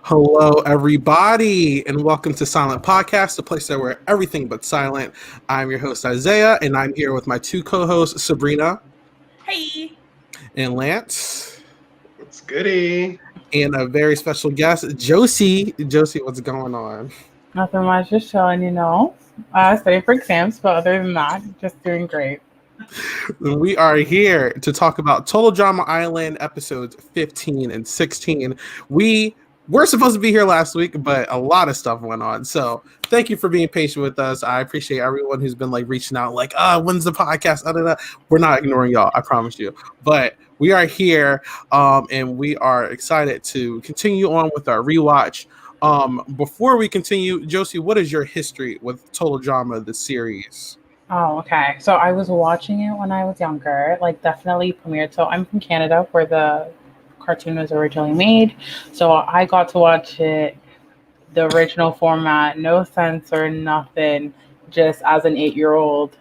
Hello, everybody, and welcome to Silent Podcast, the place that where everything but silent. I'm your host Isaiah, and I'm here with my two co-hosts Sabrina Hey. and Lance, It's goody. and a very special guest, Josie. Josie, what's going on? Nothing much, just chilling, studying for exams, but other than that, just doing great. We are here to talk about Total Drama Island episodes 15 and 16. We were supposed to be here last week, but a lot of stuff went on. So thank you for being patient with us. I appreciate everyone who's been reaching out when's the podcast? We're not ignoring y'all, I promise you. But we are here and we are excited to continue on with our rewatch. Before we continue, Josie, what is your history with Total Drama, the series? Oh, okay. So I was watching it when I was younger, definitely premiered. So I'm from Canada, where the cartoon was originally made. So I got to watch it, the original format, no censor, nothing, just as an 8-year-old.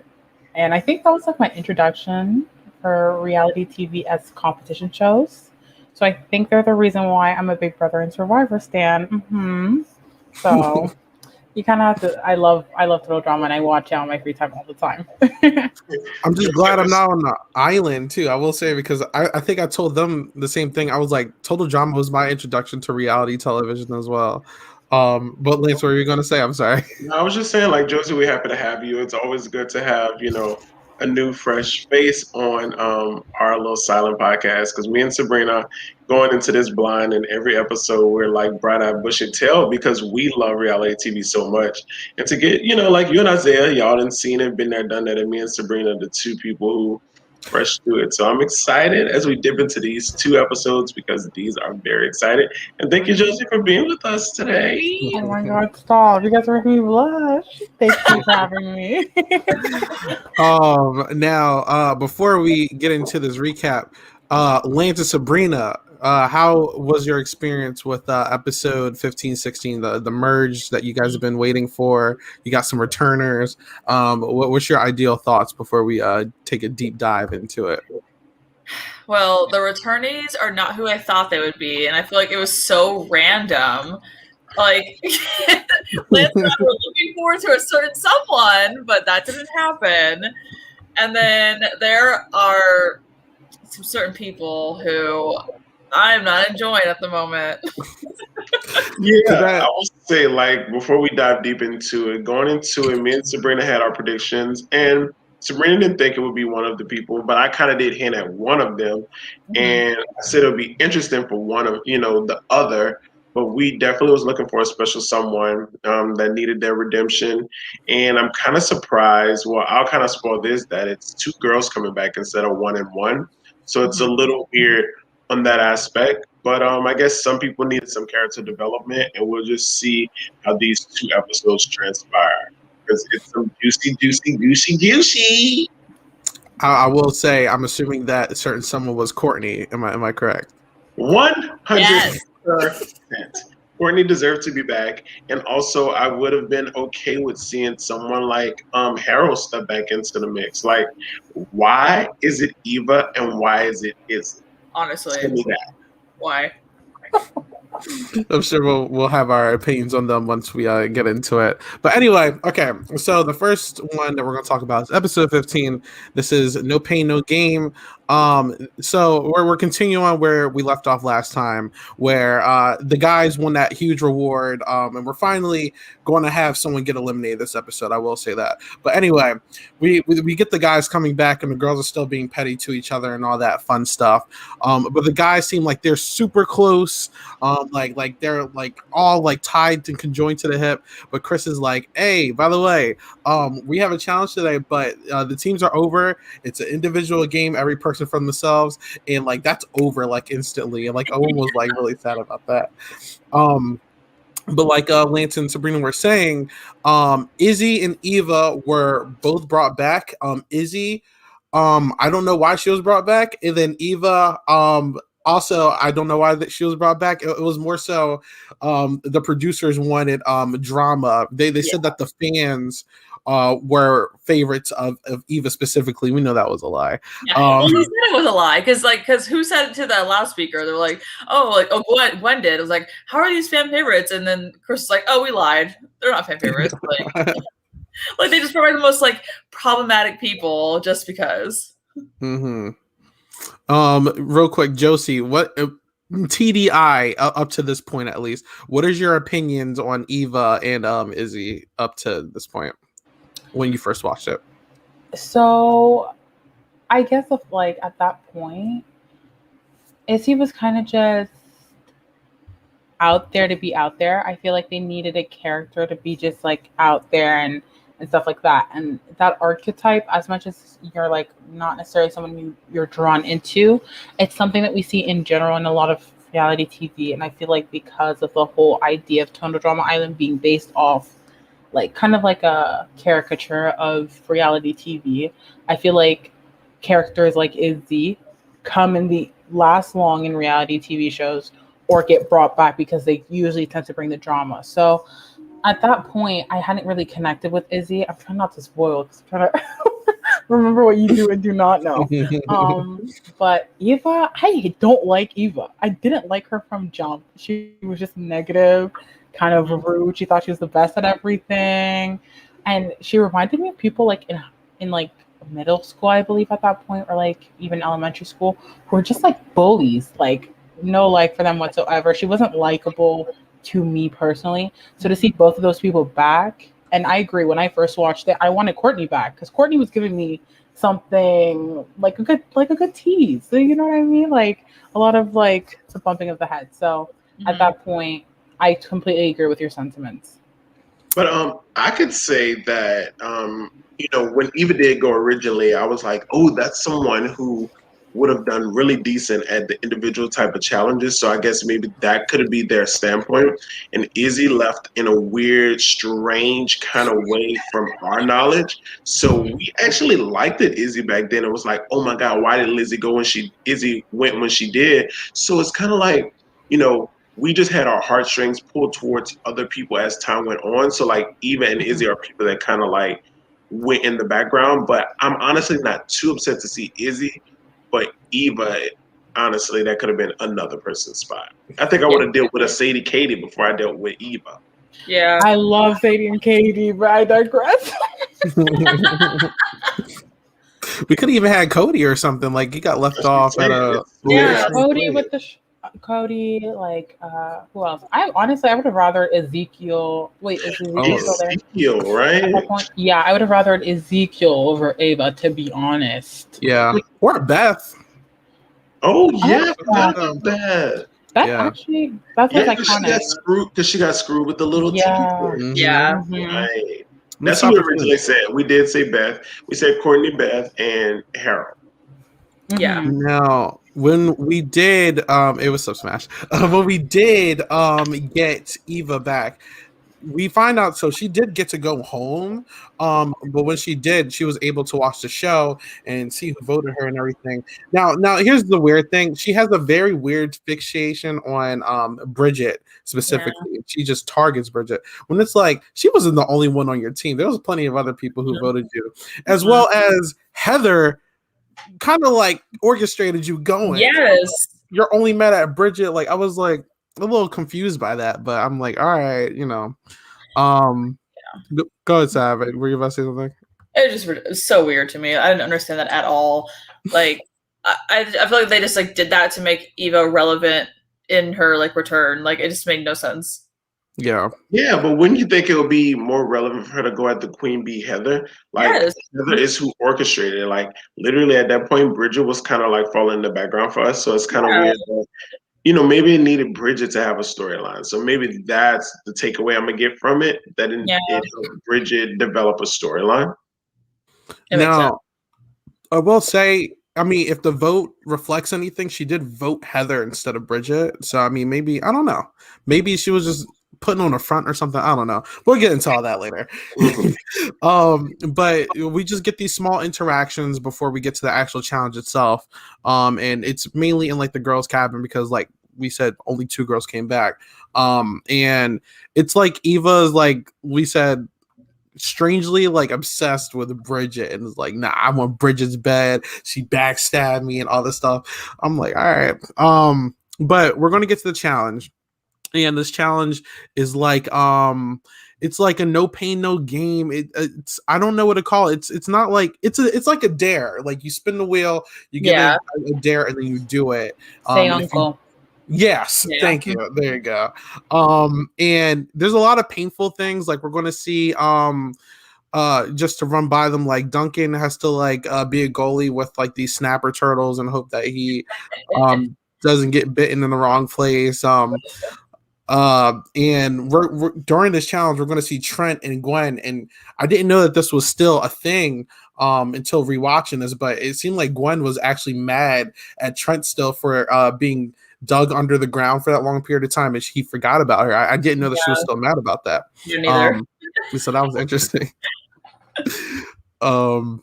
And I think that was my introduction for reality TV as competition shows. So I think they're the reason why I'm a Big Brother and Survivor stan. So you kind of have to. I love Total Drama, and I watch it on my free time all the time. I'm just glad I'm not on the island too. I will say, because I think I told them the same thing. I was like, Total Drama was my introduction to reality television as well. But Lance, what were you going to say? I'm sorry. I was just saying, Josie, we're happy to have you. It's always good to have, a new, fresh face on our little silent podcast. Because me and Sabrina going into this blind, and every episode we're bright-eyed, bushy-tailed because we love reality TV so much. And to get, you and Isaiah, y'all done seen it, been there, done that, and me and Sabrina, the two people who fresh to it. So I'm excited as we dip into these 2 episodes because these are very exciting. And thank you, Josie, for being with us today. Oh my God, stop. You guys are making me blush. Thank you for having me. Now, before we get into this recap, Lance and Sabrina, how was your experience with episode 15, 16, the merge that you guys have been waiting for? You got some returners. What's your ideal thoughts before we take a deep dive into it? Well, the returnees are not who I thought they would be, and I feel like it was so random. Lance and I were looking forward to a certain someone, but that didn't happen. And then there are some certain people who I'm not enjoying at the moment. Yeah, I will say, before we dive deep into it, going into it, me and Sabrina had our predictions, and Sabrina didn't think it would be one of the people, but I kind of did hint at one of them, and I said it would be interesting for one of, the other, but we definitely was looking for a special someone that needed their redemption, and I'm kind of surprised, well, I'll kind of spoil this, that it's 2 girls coming back instead of 1 and 1, so it's a little weird on that aspect, but I guess some people needed some character development, and we'll just see how these 2 episodes transpire, because it's some juicy. I will say, I'm assuming that a certain someone was Courtney. Am I correct? 100%. Courtney deserved to be back, and also I would have been okay with seeing someone like Harold step back into the mix. Why is it Eva and why is it Izzy? Honestly, Tell me that. Why? I'm sure we'll have our opinions on them once we get into it. But anyway, okay. So the first one that we're going to talk about is episode 15. This is No Pain, No Game. So we're continuing on where we left off last time, where the guys won that huge reward, and we're finally going to have someone get eliminated this episode. I will say that. But anyway, we get the guys coming back, and the girls are still being petty to each other and all that fun stuff. But the guys seem like they're super close. Like they're all tied and conjoined to the hip. But Chris is like, hey, by the way, we have a challenge today, but the teams are over. It's an individual game, every person from themselves, and that's over instantly. And Owen was really sad about that. But Lance and Sabrina were saying, Izzy and Eva were both brought back. Izzy, I don't know why she was brought back, and then Eva, Also, I don't know why that she was brought back. It was more so the producers wanted drama. They said that the fans were favorites of Eva specifically. We know that was a lie. Yeah, well, he said it was a lie because who said it to the loudspeaker? They were like, Gwen did. It was like, how are these fan favorites? And then Chris was like, oh, we lied. They're not fan favorites. Like they just provide the most like problematic people just because. Mm-hmm. Real quick, Josie, what TDI up to this point at least? What is your opinions on Eva and Izzy up to this point when you first watched it? So, I guess at that point, Izzy was kind of just out there to be out there. I feel like they needed a character to be just like out there and stuff like that. And that archetype, as much as you're like not necessarily someone you're drawn into, it's something that we see in general in a lot of reality TV. And I feel like because of the whole idea of Tondo Drama Island being based off like kind of like a caricature of reality TV, I feel like characters like Izzy come in the last long in reality TV shows or get brought back because they usually tend to bring the drama. So at that point, I hadn't really connected with Izzy. I'm trying not to spoil because I'm trying to remember what you do and do not know. But Eva, I don't like Eva. I didn't like her from jump. She was just negative, kind of rude. She thought she was the best at everything. And she reminded me of people like in like middle school, I believe at that point, or like even elementary school, who were just like bullies, like no like for them whatsoever. She wasn't likable to me personally. So to see both of those people back, and I agree, when I first watched it, I wanted Courtney back because Courtney was giving me something like a good tease. So you know what I mean? Like a lot of like the bumping of the head. So at that point, I completely agree with your sentiments. But I could say that when Eva did go originally, I was like, oh, that's someone who would have done really decent at the individual type of challenges. So I guess maybe that could be their standpoint. And Izzy left in a weird, strange kind of way from our knowledge. So we actually liked it, Izzy, back then. It was like, oh my God, why did Izzy went when she did? So it's kind of like, we just had our heartstrings pulled towards other people as time went on. So like Eva and Izzy are people that kind of like went in the background. But I'm honestly not too upset to see Izzy. But Eva, honestly, that could have been another person's spot. I think I would have dealt with a Sadie Katie before I dealt with Eva. Yeah. I love Sadie and Katie, but I digress. We could have even had Cody or something. Like he got left off at a Cody with the Cody, like who else? I would have rather Ezekiel. Wait, is Ezekiel still there? Ezekiel, right? At that point? Yeah, I would have rather Ezekiel over Ava, to be honest. Yeah, or Beth. Oh yeah, Beth. That's actually that's iconic. Because she got screwed with the little teeth. Yeah. Right. That's what we originally said. We did say Beth. We said Courtney, Beth, and Harold. Yeah. Now, when we did, it was Sub Smash. When we did get Eva back, we find out so she did get to go home. But when she did, she was able to watch the show and see who voted her and everything. Now here's the weird thing. She has a very weird fixation on Bridget specifically. Yeah. She just targets Bridget. When it's like she wasn't the only one on your team. There was plenty of other people who voted you, as well as Heather kind of like orchestrated you going. Yes. You're only mad at Bridget. Like I was like a little confused by that, but I'm like, all right, Go ahead, Sav. Were you about to say something? It was so weird to me. I didn't understand that at all. Like I feel like they just like did that to make Eva relevant in her like return. Like it just made no sense. Yeah. Yeah, but wouldn't you think it would be more relevant for her to go at the Queen Bee Heather? Like yes. Heather is who orchestrated it. Like literally at that point, Bridget was kind of like falling in the background for us. So it's kind of weird that, maybe it needed Bridget to have a storyline. So maybe that's the takeaway I'm gonna get from it. That it helped Bridget develop a storyline. Now, I will say, I mean, if the vote reflects anything, she did vote Heather instead of Bridget. So I mean, maybe I don't know. Maybe she was just putting on a front or something. I don't know. We'll get into all that later. But we just get these small interactions before we get to the actual challenge itself. And it's mainly in like the girls' cabin because like we said, only 2 girls came back. And it's like Eva is like we said, strangely like obsessed with Bridget and is like, nah, I want Bridget's bed. She backstabbed me and all this stuff. I'm like, all right. But we're gonna get to the challenge. And this challenge is like it's like a no pain no game. It's I don't know what to call it. It's not like it's like a dare. Like you spin the wheel, you get a dare, and then you do it. Say uncle. Yes, thank you. There you go. And there's a lot of painful things. Like we're going to see just to run by them, like Duncan has to like be a goalie with like these snapper turtles and hope that he doesn't get bitten in the wrong place. And we're during this challenge we're going to see Trent and Gwen, and I didn't know that this was still a thing until rewatching this, but it seemed like Gwen was actually mad at Trent still for being dug under the ground for that long period of time, and he forgot about her. I didn't know that she was still mad about that. You neither. So that was interesting. And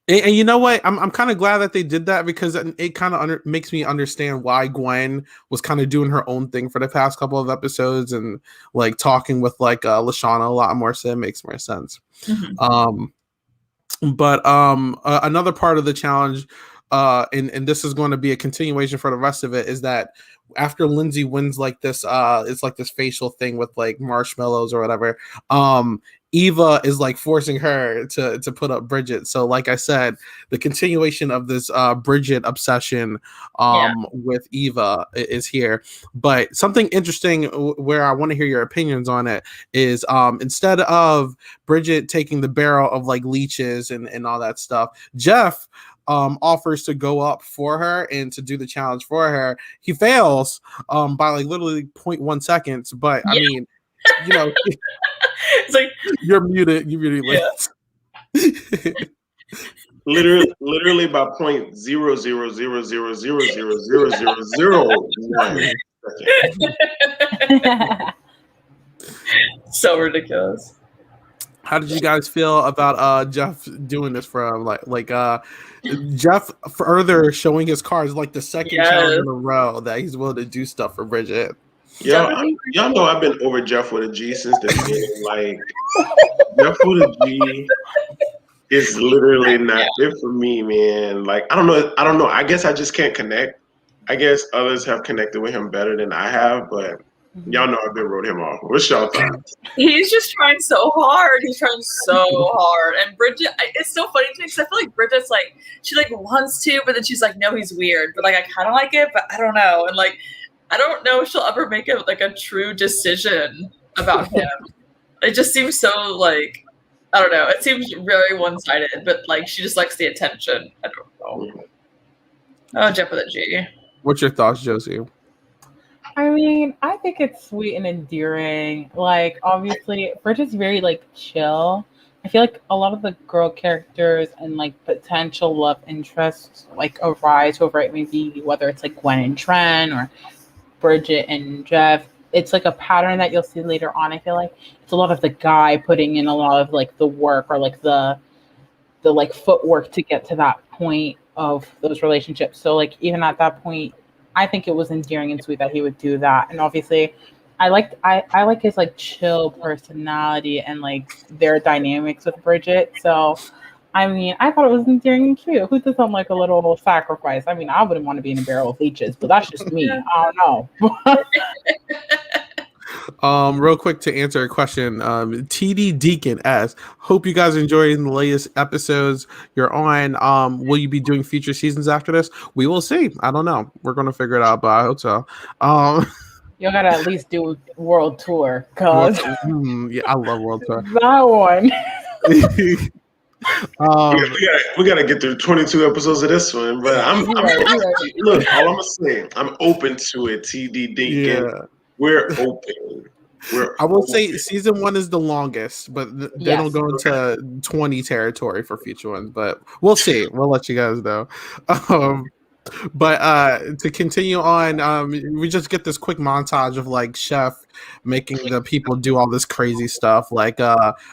you know what? I'm kind of glad that they did that because it kind of makes me understand why Gwen was kind of doing her own thing for the past couple of episodes and like talking with like Lashana a lot more. So it makes more sense. But another part of the challenge, and this is going to be a continuation for the rest of it, is that after Lindsay wins like this, it's like this facial thing with like marshmallows or whatever. Eva is like forcing her to put up Bridget. So like I said, the continuation of this Bridget obsession with Eva is here. But something interesting where I want to hear your opinions on it is instead of Bridget taking the barrel of like leeches and all that stuff, Jeff offers to go up for her and to do the challenge for her. He fails by like literally 0.1 seconds, but I mean, you know, it's like you're muted. You're muted. Literally by 0.0000000001. So ridiculous. How did you guys feel about Jeff doing this for him? Like Jeff further showing his cards like the second challenge in a row that he's willing to do stuff for Bridget. Y'all know I've been over Jeff with a G since the beginning. Like Jeff with a G is literally not good for me, man. Like I don't know. I guess I just can't connect. I guess others have connected with him better than I have, but y'all know I've been wrote him off. What's y'all thoughts? He's just trying so hard. He's trying so hard. And Bridget, it's so funny to me because I feel like Bridget's like, she like wants to, but then she's like, no, he's weird. But like, I kind of like it, but I don't know. And like, I don't know if she'll ever make it like a true decision about him. It just seems so like, I don't know. It seems very one-sided, but like she just likes the attention. I don't know. Oh, Jeff with a G. What's your thoughts, Josie? I mean, I think it's sweet and endearing. Like, obviously, Bridget's very like chill. I feel like a lot of the girl characters and like potential love interests like arise over it. Maybe whether it's like Gwen and Trent or Bridget and Jeff. It's like a pattern that you'll see later on. I feel like it's a lot of the guy putting in a lot of like the work or like the like footwork to get to that point of those relationships. So like even at that point, I think it was endearing and sweet that he would do that. And obviously I like his like chill personality and like their dynamics with Bridget. So I mean, I thought it was endearing and cute. Who doesn't like a little sacrifice? I mean, I wouldn't want to be in a barrel of leeches, but that's just me. I don't know. Real quick to answer a question, TD Deacon asks, hope you guys are enjoying the latest episodes you're on. Will you be doing future seasons after this? We will see. I don't know. We're going to figure it out, but I hope so. You gotta at least do world tour, cause yeah, I love world tour. That one. We gotta get through 22 episodes of this one, but I'm look, all I'm gonna say, I'm open to it. TD Deacon, we're open. I will say season 1 is the longest, but they don't go into 20 territory for future ones. But we'll see. We'll let you guys know. But to continue on, we just get this quick montage of like Chef making the people do all this crazy stuff. Like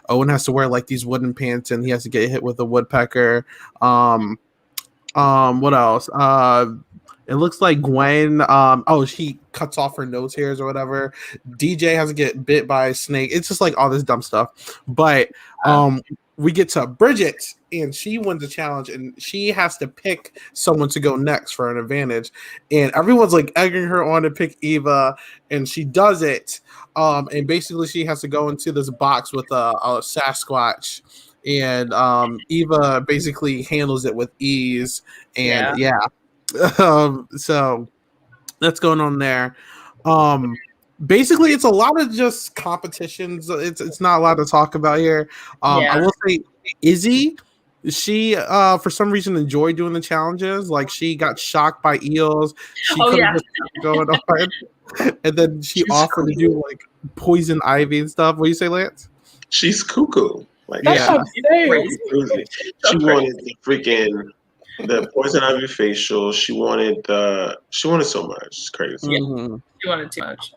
Owen has to wear like these wooden pants and he has to get hit with a woodpecker. What else? It looks like Gwen. She cuts off her nose hairs or whatever. DJ has to get bit by a snake. It's just like all this dumb stuff. But we get to Bridget, and she wins the challenge, and she has to pick someone to go next for an advantage. And everyone's like egging her on to pick Eva, and she does it. And basically, she has to go into this box with a Sasquatch. And Eva basically handles it with ease, and so that's going on there. Basically, it's a lot of just competitions. It's not a lot to talk about here. I will say, Izzy, she for some reason enjoyed doing the challenges. Like she got shocked by eels. She just going on, and then she's offered to do like poison ivy and stuff. What do you say, Lance? She's cuckoo. Like crazy. She wanted the poison ivy facial. She wanted so much. It's crazy. Yeah. She wanted too much.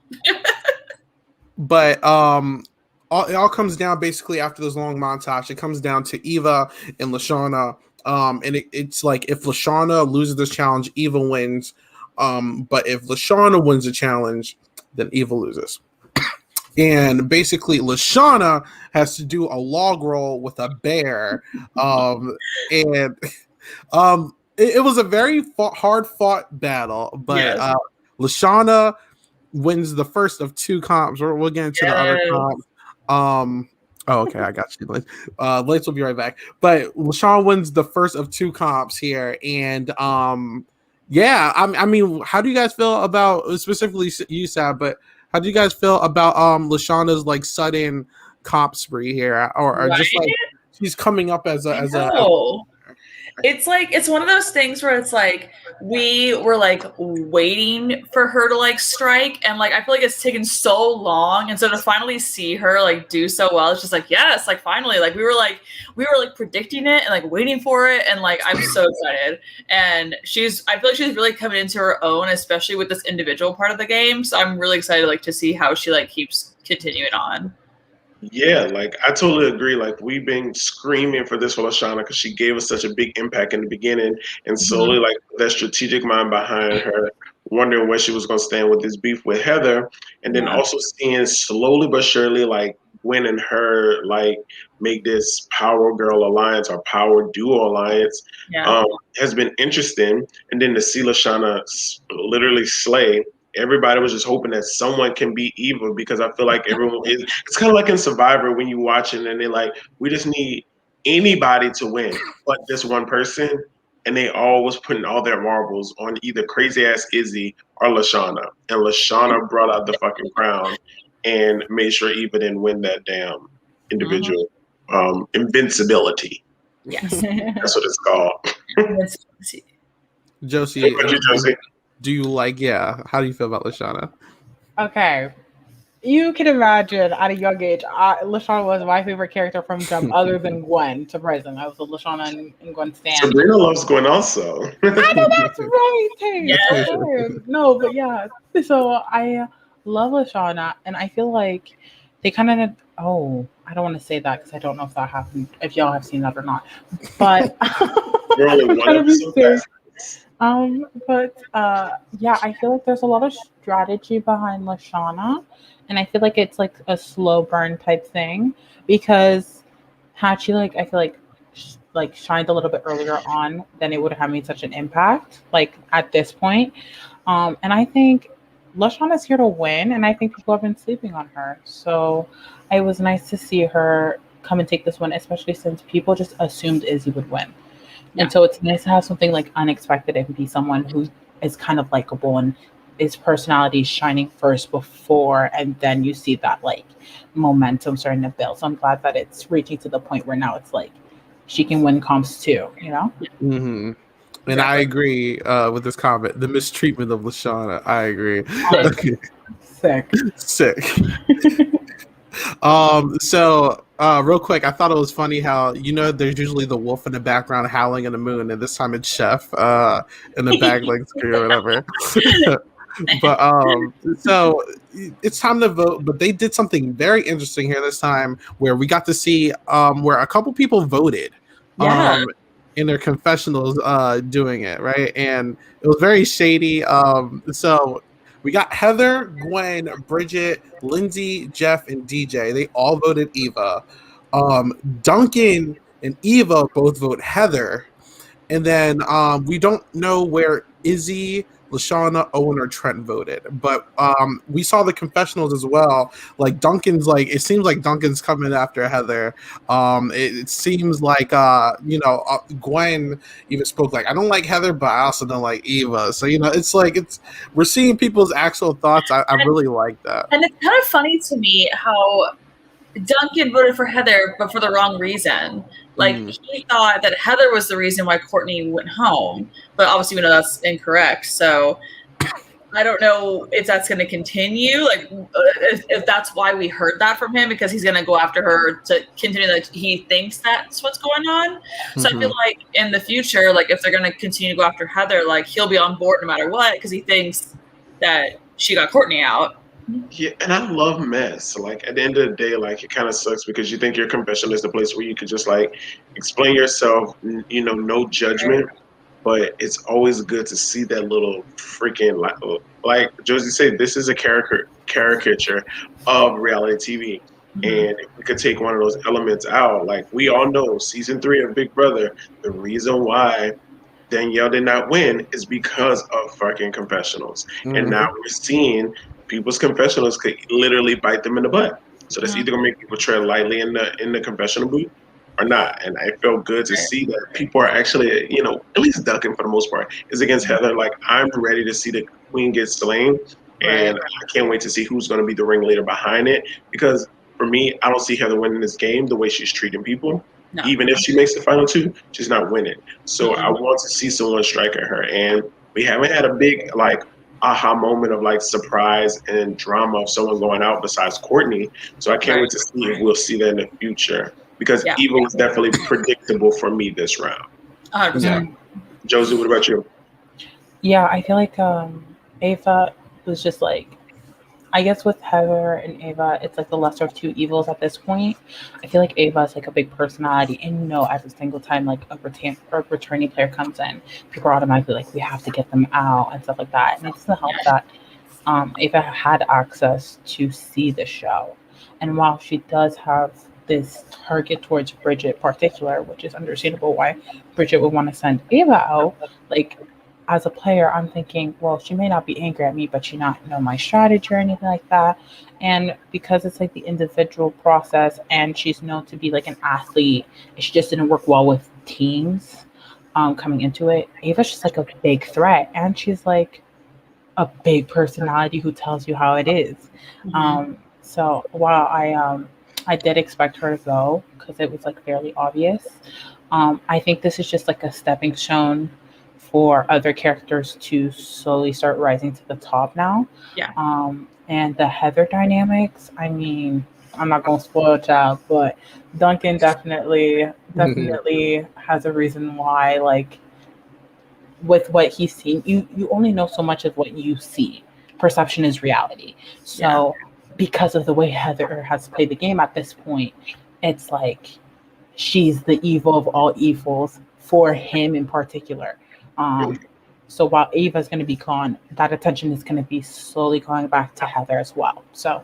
But it all comes down basically after this long montage. It comes down to Eva and Lashana. And it's like if Lashana loses this challenge, Eva wins. But if Lashana wins the challenge, then Eva loses. And basically, Lashana has to do a log roll with a bear. It was a very hard fought battle, but Lashana wins the first of two comps. We'll get into the other comp. Okay, I got you. Lance will be right back. But Lashana wins the first of two comps here, and I mean, how do you guys feel about specifically you, Sab? But how do you guys feel about Lashana's like sudden comp spree here, or just like she's coming up as a It's like it's one of those things where it's like we were like waiting for her to like strike, and like I feel like it's taken so long, and so to finally see her like do so well, it's just like yes, like finally, like we were like predicting it and like waiting for it, and like I'm so excited. And I feel like she's really coming into her own, especially with this individual part of the game. So I'm really excited like to see how she like keeps continuing on. Yeah, like I totally agree. Like we've been screaming for this for Lashana because she gave us such a big impact in the beginning, and slowly like that strategic mind behind her, wondering where she was going to stand with this beef with Heather, and then also seeing slowly but surely like Gwen and her like make this Power Girl alliance or Power Duo alliance has been interesting, and then to see Lashana literally slay. Everybody was just hoping that someone can beat Eva because I feel like everyone is. It's kind of like in Survivor when you watch it and they're like, we just need anybody to win but this one person. And they all was putting all their marbles on either crazy ass Izzy or Lashana. And Lashana brought out the fucking crown and made sure Eva didn't win that damn individual invincibility. Yes. That's what it's called. Josie. What you, Josie? Do you how do you feel about Lashana? Okay. You can imagine at a young age, Lashana was my favorite character from Jump other than Gwen to present. I was a Lashana and Gwen stan. Sabrina loves Gwen also. I know that's right. Hey, no, but yeah. So I love Lashana, and I feel like they kind of, I don't want to say that because I don't know if that happened, if y'all have seen that or not. But We're only one episode I feel like there's a lot of strategy behind Lashana, and I feel like it's like a slow burn type thing because had she I feel like shined a little bit earlier on, then it would have made such an impact like at this point. And I think Lashana's here to win, and I think people have been sleeping on her. So it was nice to see her come and take this one, especially since people just assumed Izzy would win. And so it's nice to have something like unexpected and be someone who is kind of likable and his personality is shining first before, and then you see that like momentum starting to build. So I'm glad that it's reaching to the point where now it's like she can win comps too, you know? Mm-hmm. And I agree with this comment. The mistreatment of Lashana, I agree. Sick. Sick. So Real quick, I thought it was funny how there's usually the wolf in the background howling in the moon, and this time it's Chef in the bag like screw or whatever. But so it's time to vote. But they did something very interesting here this time, where we got to see where a couple people voted in their confessionals doing it, right, and it was very shady. So we got Heather, Gwen, Bridget, Lindsay, Jeff, and DJ. They all voted Eva. Duncan and Eva both vote Heather. And then we don't know where Izzy, Lashana, Owen, or Trent voted. But we saw the confessionals as well. Like Duncan's it seems like Duncan's coming after Heather. It seems like Gwen even spoke I don't like Heather, but I also don't like Eva. So we're seeing people's actual thoughts. I really like that. And it's kind of funny to me how Duncan voted for Heather, but for the wrong reason. He thought that Heather was the reason why Courtney went home, but obviously we know that's incorrect. So I don't know if that's going to continue. If that's why we heard that from him, because he's going to go after her to continue that he thinks that's what's going on. So I feel like in the future, if they're going to continue to go after Heather, he'll be on board no matter what, because he thinks that she got Courtney out. Yeah, and I love mess. At the end of the day, it kind of sucks because you think your confession is the place where you could just explain yourself, no judgment. But it's always good to see that little freaking like Josie said, this is a caricature of reality TV. And if we could take one of those elements out, we all know season 3 of Big Brother, the reason why Danielle did not win is because of fucking confessionals. And now we're seeing people's confessionals could literally bite them in the butt. So that's either gonna make people tread lightly in the confessional booth or not. And I felt good to see that people are actually, at least Duncan for the most part is against Heather. I'm ready to see the queen get slain, and I can't wait to see who's gonna be the ringleader behind it. Because for me, I don't see Heather winning this game the way she's treating people. No. Even if she makes the final 2, she's not winning. So I want to see someone strike at her, and we haven't had a big aha moment of surprise and drama of someone going out besides Courtney. So I can't wait to see if we'll see that in the future, because Eva was definitely predictable for me this round. 100%. Josie, what about you? Yeah, I feel like Ava was just I guess with Heather and Ava, it's the lesser of two evils at this point. I feel like Ava is a big personality, and every single time a returning player comes in, people are automatically we have to get them out and stuff like that. And it doesn't help that Ava had access to see the show, and while she does have this target towards Bridget in particular, which is understandable why Bridget would want to send Ava out, as a player, I'm thinking, well, she may not be angry at me, but she not know my strategy or anything like that. And because it's the individual process, and she's known to be an athlete, she just didn't work well with teams coming into it. Ava's just a big threat, and she's a big personality who tells you how it is. So while I did expect her to go because it was fairly obvious, I think this is just a stepping stone for other characters to slowly start rising to the top now. Yeah. And the Heather dynamics, I mean, I'm not going to spoil it, child, but Duncan definitely has a reason why, with what he's seen, you only know so much of what you see. Perception is reality. So because of the way Heather has played the game at this point, it's she's the evil of all evils for him in particular. So while Ava's going to be gone, that attention is going to be slowly going back to Heather as well. So,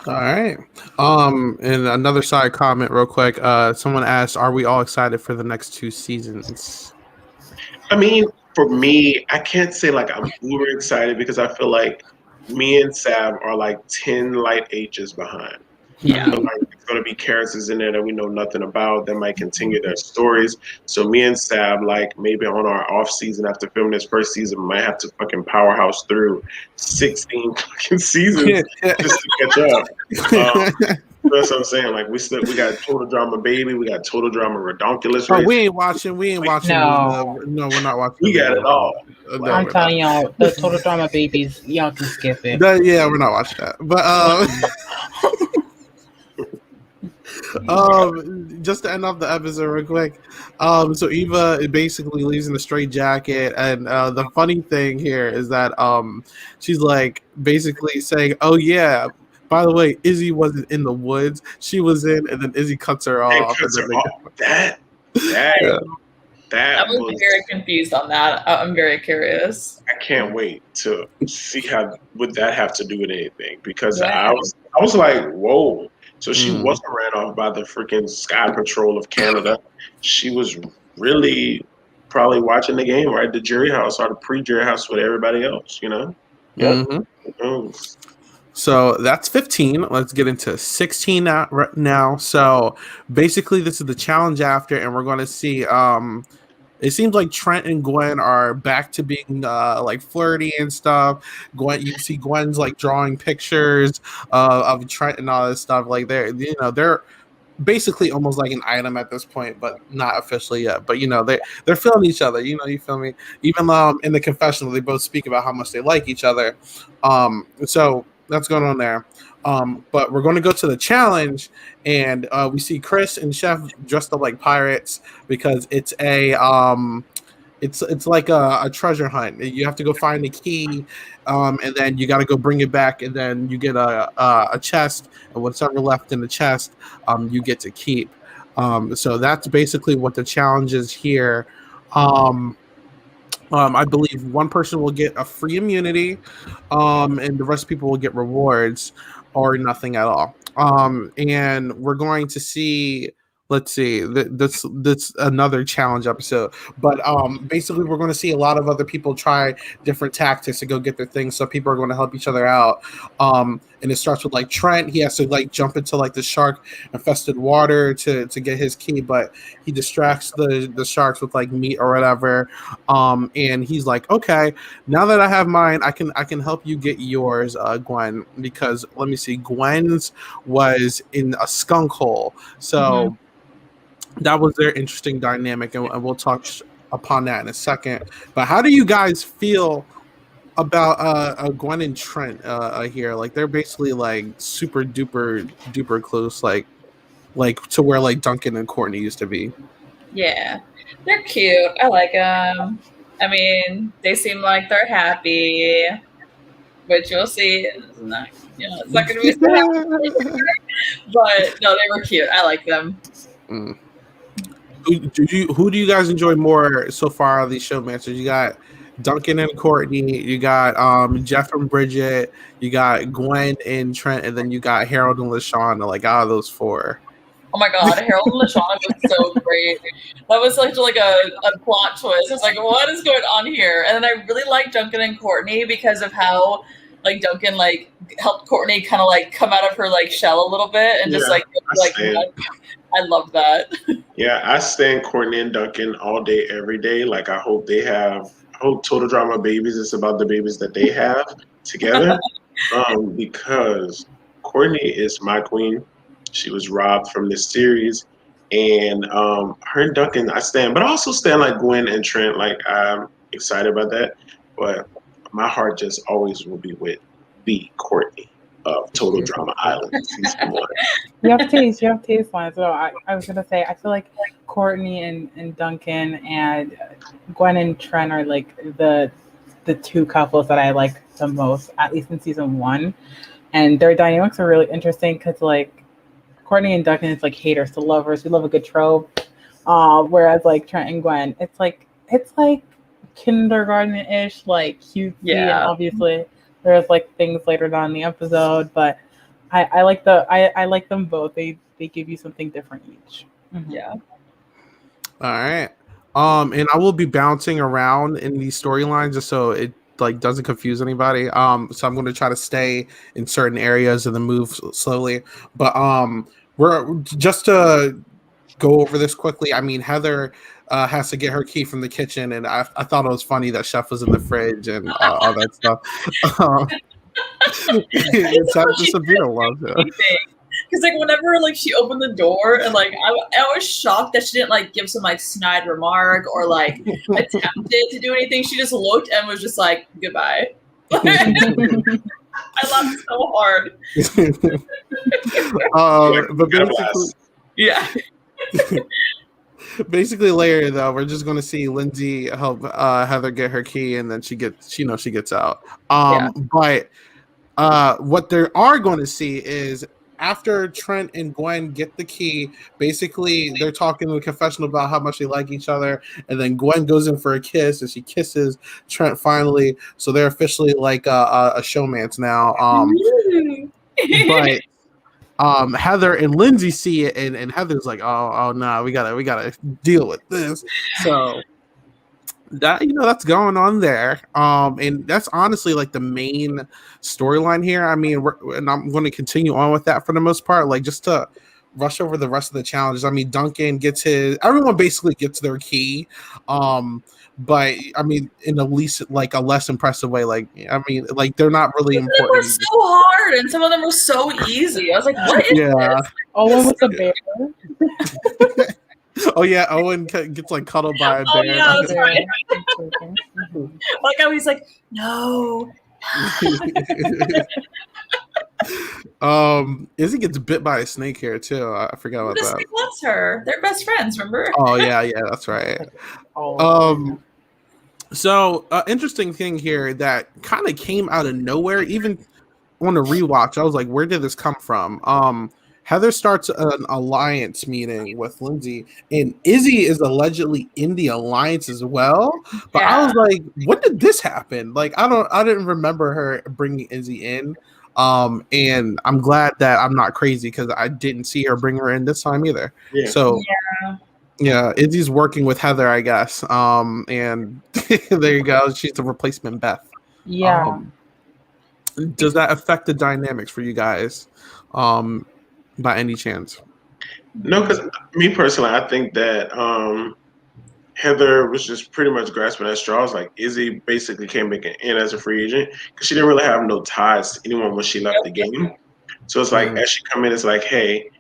all right. And another side comment, real quick. Someone asked, "Are we all excited for the next 2 seasons?" I mean, for me, I can't say I'm uber excited because I feel me and Sab are 10 light H's behind. Yeah. There's going to be characters in there that we know nothing about that might continue their stories. So me and Sab, maybe on our off season after filming this first season, might have to fucking powerhouse through 16 fucking seasons just to catch up. That's what I'm saying. We got Total Drama Baby, we got Total Drama Redonkulous. Oh, we ain't watching. No. No, we're not watching. We got it all. No, I'm telling y'all, the Total Drama Babies, y'all can skip it. Yeah, we're not watching that. But Just to end off the episode real quick. So Eva basically leaves in a straight jacket, and the funny thing here is that she's like basically saying, "Oh yeah, by the way, Izzy wasn't in the woods; she was in," and then Izzy cuts her off. That yeah. I was very confused on that. I'm very curious. I can't wait to see how would that have to do with anything, because I was like, whoa. So she wasn't ran off by the freaking Sky Patrol of Canada. She was really probably watching the game, right? The jury house or the pre-jury house with everybody else, you know? Yep. Mm-hmm. So that's 15. Let's get into 16 now. So basically, this is the challenge after, and we're going to see. It seems like Trent and Gwen are back to being like flirty and stuff. Gwen, you see Gwen's like drawing pictures of Trent and all this stuff. Like they're basically almost like an item at this point, but not officially yet. But they're feeling each other. You feel me? Even in the confessional, they both speak about how much they like each other. So that's going on there. But we're going to go to the challenge, and we see Chris and Chef dressed up like pirates because it's it's like a treasure hunt. You have to go find the key, and then you got to go bring it back, and then you get a chest, and whatever left in the chest, you get to keep. So that's basically what the challenge is here. I believe one person will get a free immunity, and the rest of people will get rewards or nothing at all. And we're going to see. Let's see. That's another challenge episode, but basically we're going to see a lot of other people try different tactics to go get their things. So people are going to help each other out. And it starts with like Trent. He has to like jump into like the shark infested water to get his key, but he distracts the sharks with like meat or whatever. And he's like, okay, now that I have mine, I can help you get yours, Gwen, because let me see, Gwen's was in a skunk hole. So that was their interesting dynamic, and we'll touch upon that in a second. But how do you guys feel about Gwen and Trent here? Like they're basically like super duper close, like to where like Duncan and Courtney used to be. Yeah, they're cute. I like them. I mean, they seem like they're happy, which you'll see. It's not going to be so happy. But no, they were cute. I like them. Who do you guys enjoy more so far of these showmasters? You got Duncan and Courtney, you got Jeff and Bridget, you got Gwen and Trent, and then you got Harold and LaShawn. Like out of those four. Oh my God, Harold and LaShawn was so great. That was like a plot twist. I was like, what is going on here? And then I really liked Duncan and Courtney because of how like Duncan like helped Courtney kind of like come out of her like shell a little bit and just like I love that. Yeah, I stand Courtney and Duncan all day, every day. Like I hope Total Drama Babies is about the babies that they have together. Because Courtney is my queen. She was robbed from this series. And her and Duncan, I stand. But I also stand like Gwen and Trent. Like I'm excited about that. But my heart just always will be with the Courtney of Total Drama Island season 1. You have taste lines. So I was gonna say I feel like Courtney and Duncan and Gwen and Trent are like the two couples that I like the most, at least in season 1. And their dynamics are really interesting because like Courtney and Duncan is like haters to lovers. We love a good trope. Whereas like Trent and Gwen, it's like kindergarten-ish, like cutesy, and obviously there's like things later on in the episode, but I like them both. They give you something different each. Yeah. All right. And I will be bouncing around in these storylines just so it like doesn't confuse anybody. So I'm going to try to stay in certain areas and then move slowly. But we're just to go over this quickly. I mean, Heather has to get her key from the kitchen, and I thought it was funny that Chef was in the fridge and all that stuff. Sabina loves it. Because like whenever like she opened the door and like I was shocked that she didn't like give some like snide remark or like attempted to do anything. She just looked and was just like goodbye. I laughed so hard. But basically, Yeah. Basically, later though, we're just going to see Lindsay help Heather get her key, and then she gets out. But what they are going to see is after Trent and Gwen get the key, basically they're talking in the confessional about how much they like each other, and then Gwen goes in for a kiss, and she kisses Trent finally. So they're officially like a showmance now. But Heather and Lindsay see it, and Heather's like, oh no, we gotta deal with this. So that that's going on there, and that's honestly like the main storyline here. I mean, and I'm going to continue on with that for the most part, like just to rush over the rest of the challenges. I mean, Duncan gets everyone basically gets their key, but I mean, in the least like a less impressive way. Like, I mean, like they're not really Some important. of them were so hard, and some of them were so easy. I was like, what is this? Owen with the bear. Oh yeah, Owen gets like cuddled by a bear. Oh yeah, that's right. Like how he's like, no. Izzy gets bit by a snake here too. I forgot about that. The snake loves her. They're best friends, remember? Oh yeah, that's right. So interesting thing here that kind of came out of nowhere, even on a rewatch, I was like, where did this come from? Heather starts an alliance meeting with Lindsay, and Izzy is allegedly in the alliance as well. But I was like, when did this happen? Like, I didn't remember her bringing Izzy in. And I'm glad that I'm not crazy because I didn't see her bring her in this time either. Yeah. So yeah, Izzy's working with Heather, I guess. And there you go. She's the replacement Beth. Yeah. Does that affect the dynamics for you guys? By any chance? No, because me personally, I think that Heather was just pretty much grasping at straws. Like Izzy basically came back in as a free agent because she didn't really have no ties to anyone when she left the game. So it's like as she come in, it's like, hey,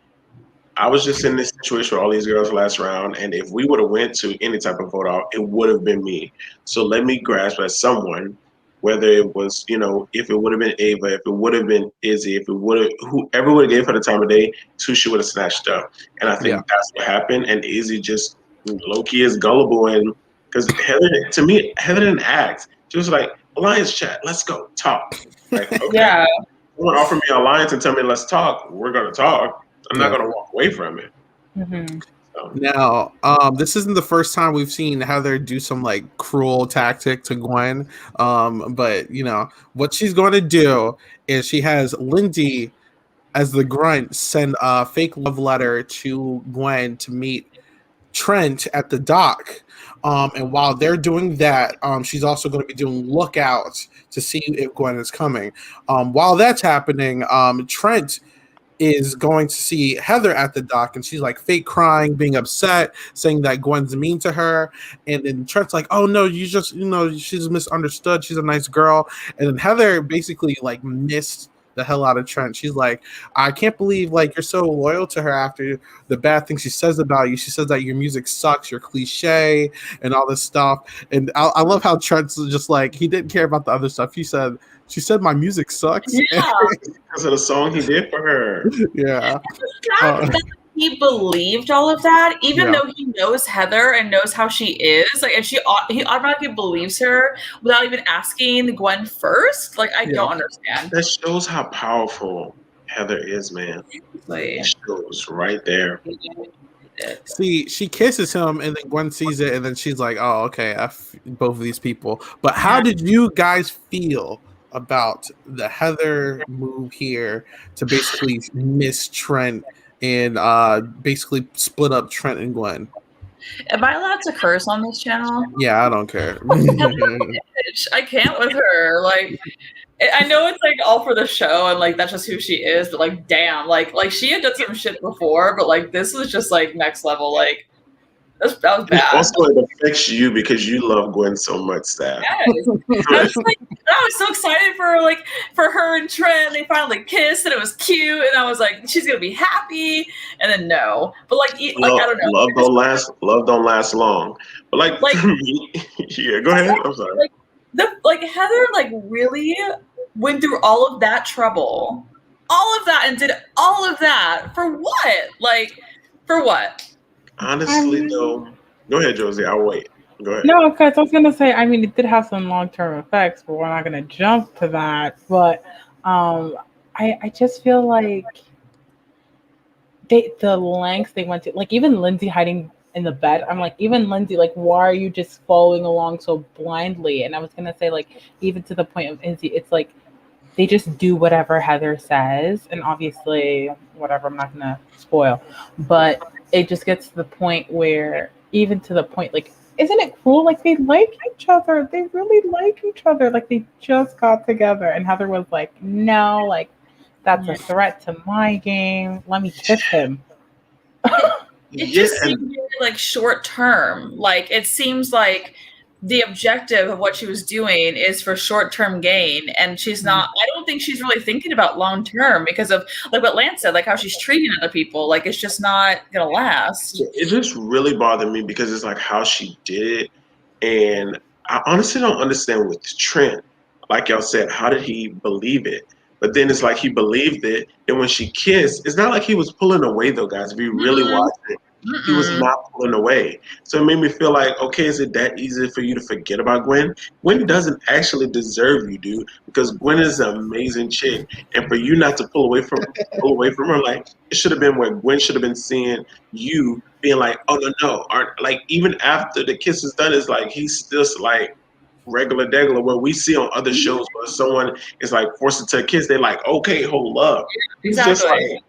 I was just in this situation with all these girls last round, and if we would have went to any type of vote off, it would have been me. So let me grasp at someone. Whether it was, if it would have been Ava, if it would have been Izzy, if it would have, whoever would have gave her the time of day, she would have snatched up. And I think that's what happened. And Izzy just low-key is gullible. And because Heather didn't act. She was like, alliance chat, let's go, talk. Like, okay, yeah. Someone offer me an alliance and tell me let's talk, we're going to talk. I'm not going to walk away from it. Mm-hmm. Now, this isn't the first time we've seen Heather do some like cruel tactic to Gwen. But what she's going to do is she has Lindsay as the grunt send a fake love letter to Gwen to meet Trent at the dock. And while they're doing that, she's also going to be doing lookouts to see if Gwen is coming. While that's happening, Trent is going to see Heather at the dock, and she's like fake crying, being upset, saying that Gwen's mean to her. And then Trent's like, oh no, you just, she's misunderstood. She's a nice girl. And then Heather basically like missed the hell out of Trent. She's like, I can't believe like you're so loyal to her after the bad things she says about you. She says that your music sucks, you're cliche, and all this stuff. And I love how Trent's just like, he didn't care about the other stuff. She said my music sucks. Yeah. Because of the song he did for her. Yeah. The fact that he believed all of that, even though he knows Heather and knows how she is, like, and he automatically believes her without even asking Gwen first. Like, I don't understand. That shows how powerful Heather is, man. It shows right there. See, she kisses him, and then Gwen sees it, and then she's like, "Oh, okay, F both of these people." But how did you guys feel about the Heather move here to basically miss Trent and basically split up Trent and Gwen? Am I allowed to curse on this channel? Yeah, I don't care. I can't with her. Like, I know it's like all for the show and like that's just who she is, but like, damn, like she had done some shit before, but like this was just like next level. Like, that was bad. Also, it affects you because you love Gwen so much, Stab. Yes. I was so excited for her and Trent. They finally kissed and it was cute, and I was like, she's gonna be happy. And then no, but like I don't know. Love don't last long. But like yeah, go ahead. I'm sorry. Heather really went through all of that trouble, all of that, and did all of that for what? Like, For what? Honestly, though, go ahead, Josie. I'll wait. Go ahead. No, because I was gonna say, I mean, it did have some long-term effects, but we're not gonna jump to that. But I just feel like the lengths they went to, like even Lindsay hiding in the bed. I'm like, even Lindsay, like, why are you just following along so blindly? And I was gonna say, like, even to the point of Lindsay, it's like they just do whatever Heather says, and obviously, whatever. I'm not gonna spoil, but it just gets to the point where, even to the point, like, isn't it cool? Like they like each other. They really like each other. Like they just got together, and Heather was like, "No, like that's a threat to my game. Let me kiss him." It just seemed very like short term. Like it seems like the objective of what she was doing is for short term gain, and she's not. I don't think she's really thinking about long term because of like what Lance said, like how she's treating other people. Like it's just not gonna last. It just really bothered me because it's like how she did it, and I honestly don't understand with Trent. Like y'all said, how did he believe it? But then it's like he believed it, and when she kissed, it's not like he was pulling away though, guys. If you really watch it, he was not pulling away. So it made me feel like, okay, is it that easy for you to forget about Gwen? Gwen doesn't actually deserve you, dude, because Gwen is an amazing chick, and for you not to pull away from her, like it should have been where Gwen should have been seeing you being like, oh no, like even after the kiss is done, it's like he's just like regular degular, where we see on other shows where someone is like forced to kiss, they're like, okay, hold up. Exactly. It's just like,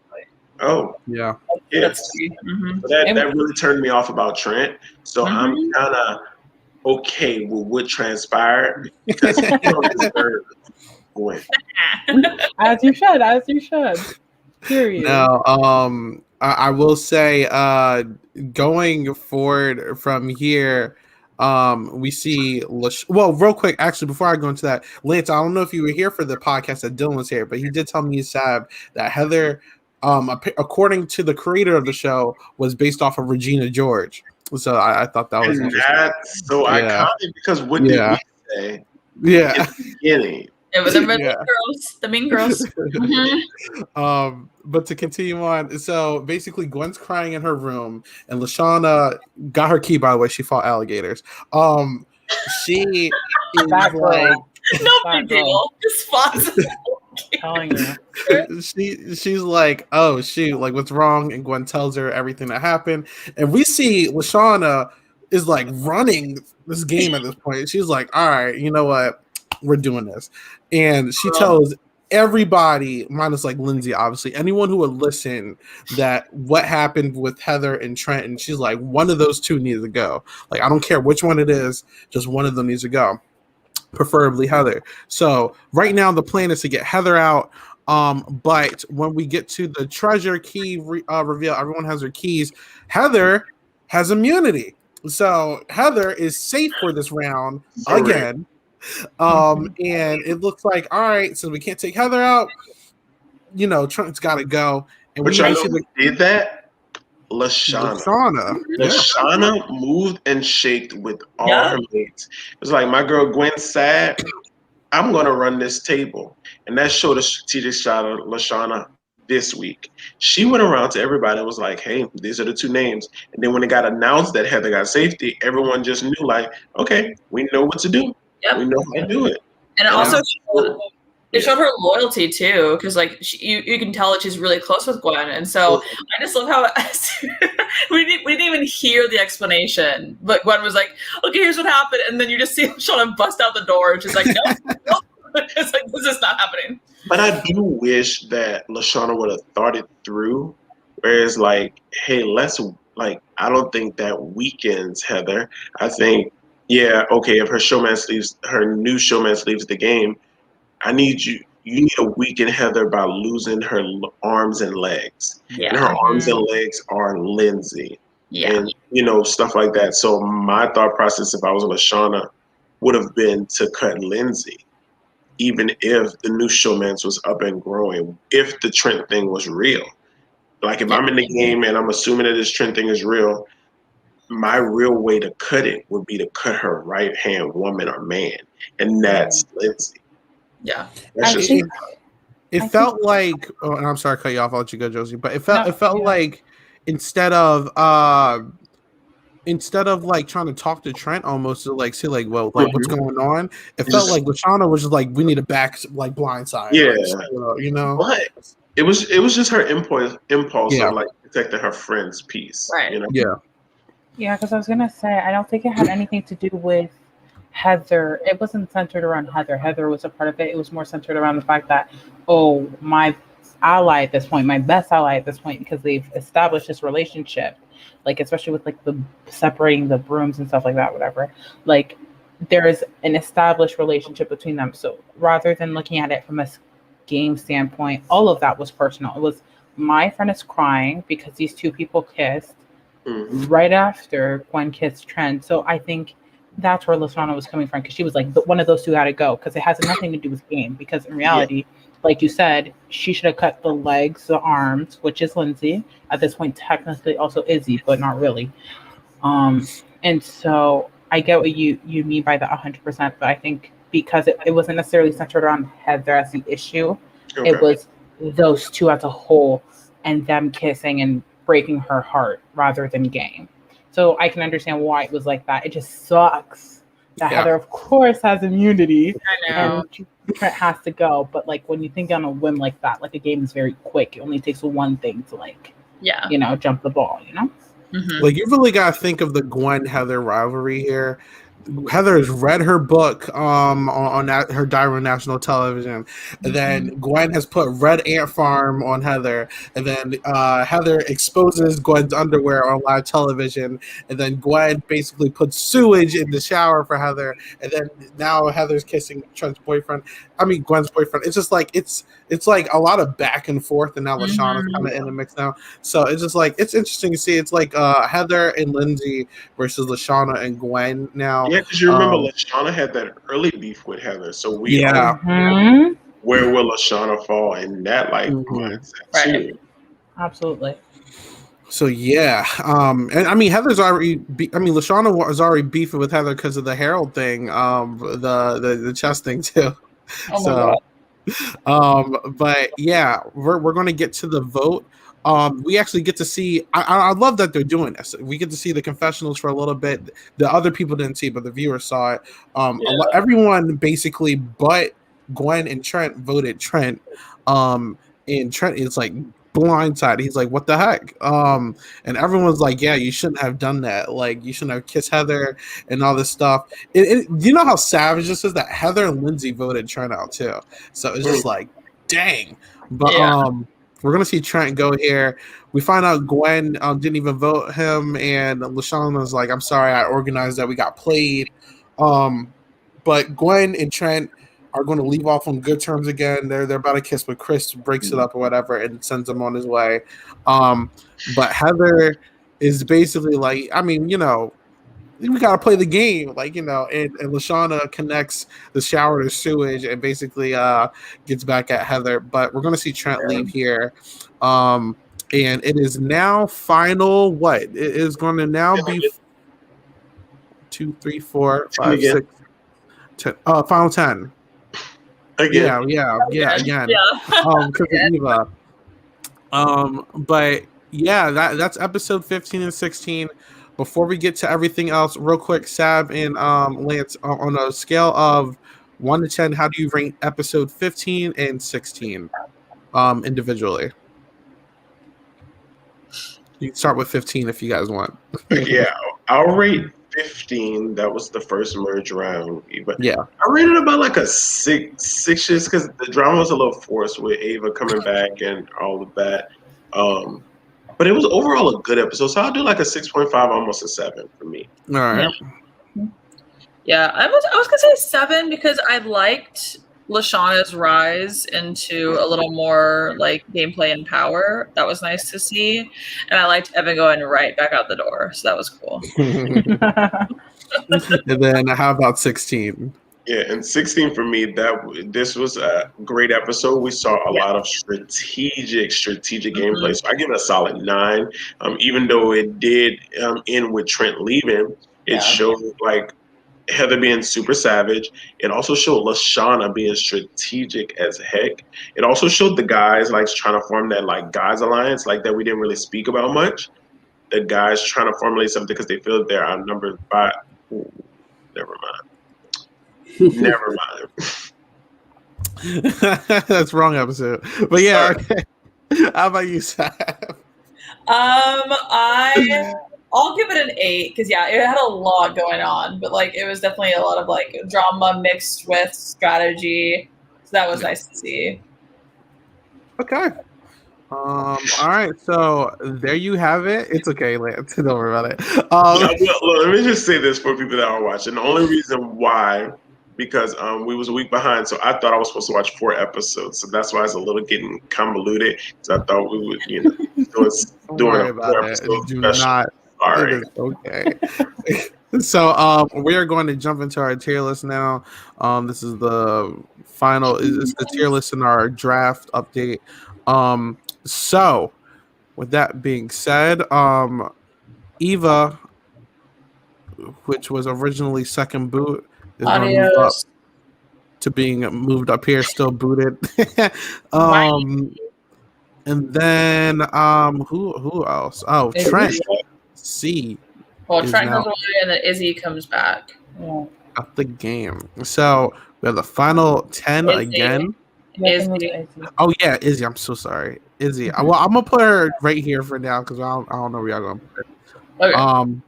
oh yeah. That's So that really turned me off about Trent. So I'm kind of okay with what transpired because he don't deserve Gwen. As you should. Period. No, I will say, going forward from here, we see. Well, real quick, actually, before I go into that, Lance, I don't know if you were here for the podcast that Dylan was here, but he did tell me, Sab, that Heather, according to the creator of the show, was based off of Regina George. So I thought that was interesting. That's so iconic because what did we say? Yeah. In the beginning. It was the mean girls. But to continue on, so basically Gwen's crying in her room, and Lashana got her key, by the way, she fought alligators. She is like, no big deal. Just fun. Telling you. She's like, oh shoot, like what's wrong? And Gwen tells her everything that happened. And we see Lashana is like running this game at this point. She's like, all right, you know what? We're doing this. And she tells everybody, minus like Lindsay, obviously, anyone who would listen, that what happened with Heather and Trent. And she's like, one of those two needs to go. Like, I don't care which one it is, just one of them needs to go. Preferably Heather. So right now the plan is to get Heather out. But when we get to the treasure key reveal, everyone has their keys. Heather has immunity. So Heather is safe for this round again. And it looks like, all right, so we can't take Heather out. You know, Trent's got to go. And but y'all know who did that? Lashana moved and shaked with all her mates. It was like, my girl Gwen's sad. I'm going to run this table. And that showed a strategic shot of Lashana this week. She went around to everybody and was like, hey, these are the two names. And then when it got announced that Heather got safety, everyone just knew, like, okay, we know what to do. Yep. We know how to do it. And it also showed her loyalty too, because like you can tell that she's really close with Gwen, and so I just love how we didn't even hear the explanation, but Gwen was like, "Okay, here's what happened," and then you just see Shauna bust out the door, and she's like, "Nope." It's like, this is not happening. But I do wish that Lashana would have thought it through, whereas like, hey, I don't think that weakens Heather. I think. Yeah, okay, if her new showman leaves the game, you need to weaken Heather by losing her arms and legs. Yeah. And her arms and legs are Lindsay. Yeah. And, stuff like that. So my thought process, if I was Lashana, would have been to cut Lindsay, even if the new showman's was up and growing, if the Trent thing was real. Like if I'm in the game and I'm assuming that this Trent thing is real, my real way to cut it would be to cut her right hand woman or man, and that's Lindsay. Yeah, it felt like. Oh, and I'm sorry to cut you off. I'll let you go, Josie. But it felt like instead of like trying to talk to Trent almost to like see like what's going on, it felt like Lashana was just like we need a back like blindside, you know. But it was just her impulse of like protecting her friend's peace, right? You know? Yeah, because I was gonna say I don't think it had anything to do with Heather. It wasn't centered around Heather. Heather was a part of it. It was more centered around the fact that, oh, my ally at this point, my best ally at this point, because they've established this relationship, like especially with like the separating the brooms and stuff like that, whatever. Like there is an established relationship between them. So rather than looking at it from a game standpoint, all of that was personal. It was my friend is crying because these two people kissed right after Gwen kissed Trent. So I think that's where Lashana was coming from, because she was like, one of those two had to go, because it has nothing to do with game. Because in reality, like you said, she should have cut the legs, the arms, which is Lindsay. At this point, technically also Izzy, but not really. And so I get what you mean by the 100%, but I think because it wasn't necessarily centered around Heather as the issue, it was those two as a whole and them kissing and breaking her heart rather than game. So I can understand why it was like that. It just sucks that Heather, of course, has immunity and Trent has to go. But like when you think on a whim like that, like a game is very quick. It only takes one thing to like, jump the ball, Like you really got to think of the Gwen Heather rivalry here. Heather has read her book on that, her diary on national television, and then Gwen has put Red Ant Farm on Heather, and then Heather exposes Gwen's underwear on live television, and then Gwen basically puts sewage in the shower for Heather, and then now Heather's kissing Gwen's boyfriend. It's just like it's like a lot of back and forth, and now Lashana's kind of in the mix now. So it's just like it's interesting to see. It's like Heather and Lindsay versus Lashana and Gwen now. Yeah, because you remember Lashana had that early beef with Heather, so we all know where will Lashana fall in that mindset too. Absolutely. So and I mean Heather's already. Lashana was already beefing with Heather because of the Harold thing, the chess thing too. But yeah, we're going to get to the vote. We actually get to see. I love that they're doing this. We get to see the confessionals for a little bit. The other people didn't see, but the viewers saw it. Everyone basically, but Gwen and Trent voted Trent. And Trent is like blindsided. He's like, "What the heck?" And everyone's like, "Yeah, you shouldn't have done that. Like, you shouldn't have kissed Heather and all this stuff." Do you know how savage this is? That Heather and Lindsay voted Trent out too. So it's just like, dang. But we're gonna see Trent go here. We find out Gwen didn't even vote him, and Lashana's like, "I'm sorry, I organized that. We got played." But Gwen and Trent are going to leave off on good terms again. They're about to kiss, but Chris breaks it up or whatever and sends him on his way. But Heather is basically like, I mean, we got to play the game, like, and Lashana connects the shower to sewage and basically gets back at Heather. But we're going to see Trent leave here. And it is now final. What? It is going to now be 2, 3, 4, 5, 6, 10. Final 10. Again. Yeah. Again. Because of Eva. But yeah, that's episode 15 and 16. Before we get to everything else, real quick, Sab and Lance, on a scale of 1 to 10, how do you rank episode 15 and 16 individually? You can start with 15 if you guys want. Yeah, I'll rate 15. That was the first merge round. But yeah, I rated about like a 6 just because the drama was a little forced with Ava coming back and all of that. But it was overall a good episode. So I'll do like a 6.5, almost a 7 for me. All right. Yeah, I was gonna say 7 because I liked Lashana's rise into a little more like gameplay and power. That was nice to see, and I liked Evan going right back out the door, so that was cool. And then how about 16? Yeah, and 16 for me, this was a great episode. We saw a lot of strategic gameplay. So I give it a solid 9. Even though it did end with Trent leaving, it showed like Heather being super savage. It also showed Lashana being strategic as heck. It also showed the guys like trying to form that like guys alliance like that we didn't really speak about much. The guys trying to formulate something because they feel they're outnumbered by. Ooh, never mind. Never mind. That's wrong episode. But yeah, okay. How about you, Sam? I'll give it an 8 because yeah, it had a lot going on, but like it was definitely a lot of like drama mixed with strategy. So that was nice to see. Okay. All right, so there you have it. It's okay, Lance. Don't worry about it. Let me just say this for people that are watching. The only reason why, because we was a week behind, so I thought I was supposed to watch 4 episodes. So that's why it's a little getting convoluted. Because I thought we would, doing a 4 episode special. Sorry. It is okay. So we are going to jump into our tier list now. This is the final. It's the tier list in our draft update. So, with that being said, Eva, which was originally second boot, is going to move up to being moved up here, still booted. And then who else? Oh, Trent. C. Well, Trent goes away, and then Izzy comes back. Up the game. So we have the final 10 Izzy. Again. Izzy. Oh yeah, Izzy. I'm so sorry, Izzy. Well, I'm gonna put her right here for now because I don't know where y'all gonna put her. Okay.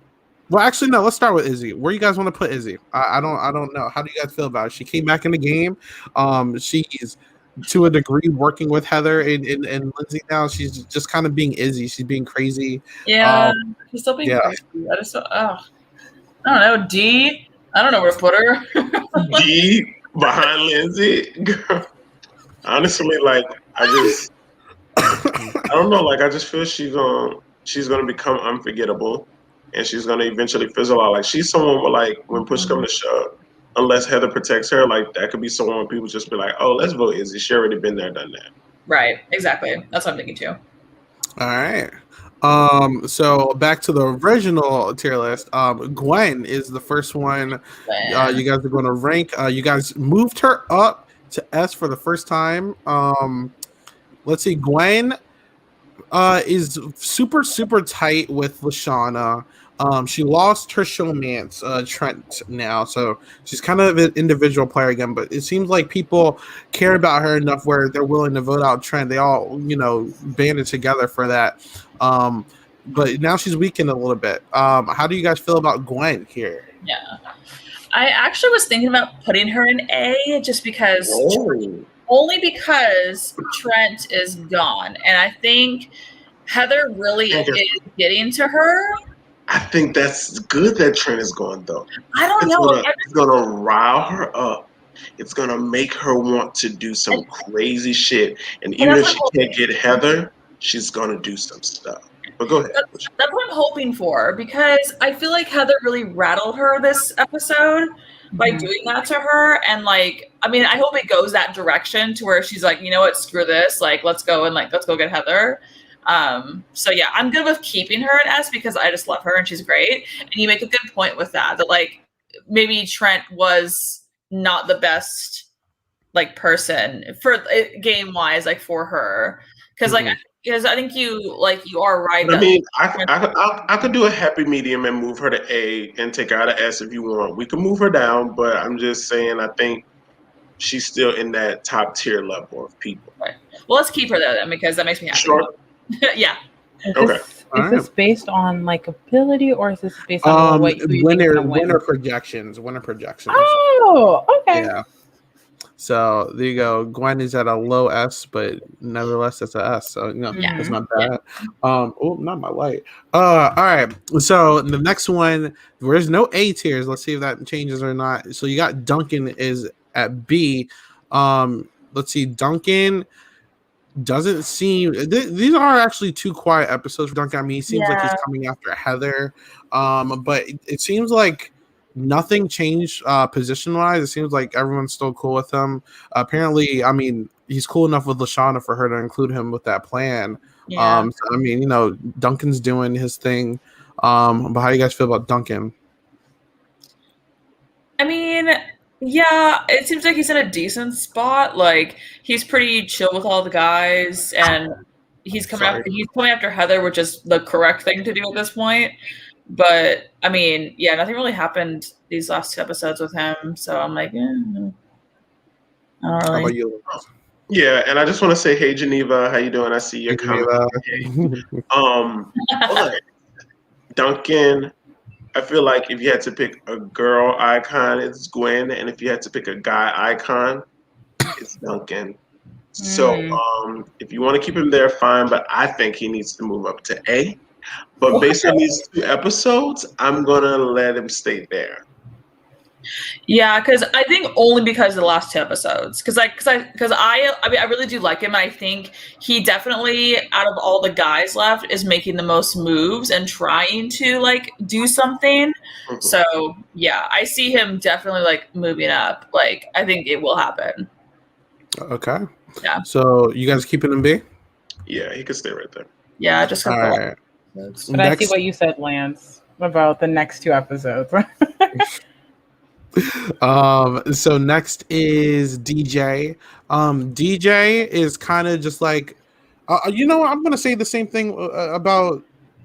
Well, actually, no. Let's start with Izzy. Where you guys want to put Izzy? I don't know. How do you guys feel about it? She came back in the game. She's to a degree working with Heather and Lindsay now. She's just kind of being Izzy. She's being crazy. Yeah, she's still being crazy. I just I don't know. D. I don't know where to put her. D behind Lindsay. Girl. Honestly, like I don't know. Like I just feel she's gonna become unforgettable, and she's gonna eventually fizzle out. Like she's someone where like when push comes to shove, unless Heather protects her, like that could be someone where people just be like, oh, let's vote Izzy. She already been there, done that. Right. Exactly. That's what I'm thinking too. All right. So back to the original tier list. Gwen is the first one. You guys are going to rank. You guys moved her up to S for the first time. Let's see. Gwen is super tight with Lashana. She lost her showmance, Trent, now, so she's kind of an individual player again. But it seems like people care about her enough where they're willing to vote out Trent. They all, banded together for that. But now she's weakened a little bit. How do you guys feel about Gwen here? Yeah, I actually was thinking about putting her in A just because, only because Trent is gone, and I think Heather really is getting to her. I think that's good that Trent is gone, though. I don't know. It's gonna rile her up. It's gonna make her want to do some crazy shit. And even if she can't get Heather, she's gonna do some stuff. But go ahead. That's what I'm hoping for, because I feel like Heather really rattled her this episode by doing that to her. And I hope it goes that direction to where she's like, you know what, screw this. Like, let's go get Heather. So yeah, I'm good with keeping her in S because I just love her and she's great. And you make a good point with that maybe Trent was not the best person for game wise for her, because because I think you are right. I mean, I could do a happy medium and move her to A and take her out of S if you want. We can move her down, but I'm just saying I think she's still in that top tier level of people. Right. Well, let's keep her there then, because that makes me happy. Sure. Yeah. Is this based on ability, or is this based on winner projections? Winner projections. Oh, okay. Yeah. So there you go. Gwen is at a low S, but nevertheless, it's a S. So it's not bad. Oh, not my light. All right. So the next one, there's no A tiers. Let's see if that changes or not. So you got Duncan is at B. Let's see. Duncan doesn't seem. These are actually 2 quiet episodes for Duncan. I mean, he seems like he's coming after Heather. But it seems like nothing changed position wise. It seems like everyone's still cool with him. Apparently, I mean, he's cool enough with Lashana for her to include him with that plan. Yeah. So, I mean, Duncan's doing his thing. But how do you guys feel about Duncan? Yeah, it seems like he's in a decent spot. Like he's pretty chill with all the guys, and he's coming after Heather, which is the correct thing to do at this point. But I mean, yeah, nothing really happened these last 2 episodes with him, so I'm like, no. I don't How really. about you? Yeah, and I just want to say, hey Geneva, how you doing? I see your comment. But Duncan, I feel like if you had to pick a girl icon, it's Gwen, and if you had to pick a guy icon, it's Duncan. So if you want to keep him there, fine, but I think he needs to move up to A. But based on these 2 episodes, I'm gonna let him stay there. Yeah, because I think only because of the last 2 episodes. Because I mean, I really do like him. I think he definitely, out of all the guys left, is making the most moves and trying to like do something. Mm-hmm. So yeah, I see him definitely like moving up. Like I think it will happen. Okay. Yeah. So you guys keeping him B? Yeah, he could stay right there. Yeah, just all right. But I see what you said, Lance, about the next 2 episodes. So next is DJ. DJ is kind of just like, you know what? I'm gonna say the same thing about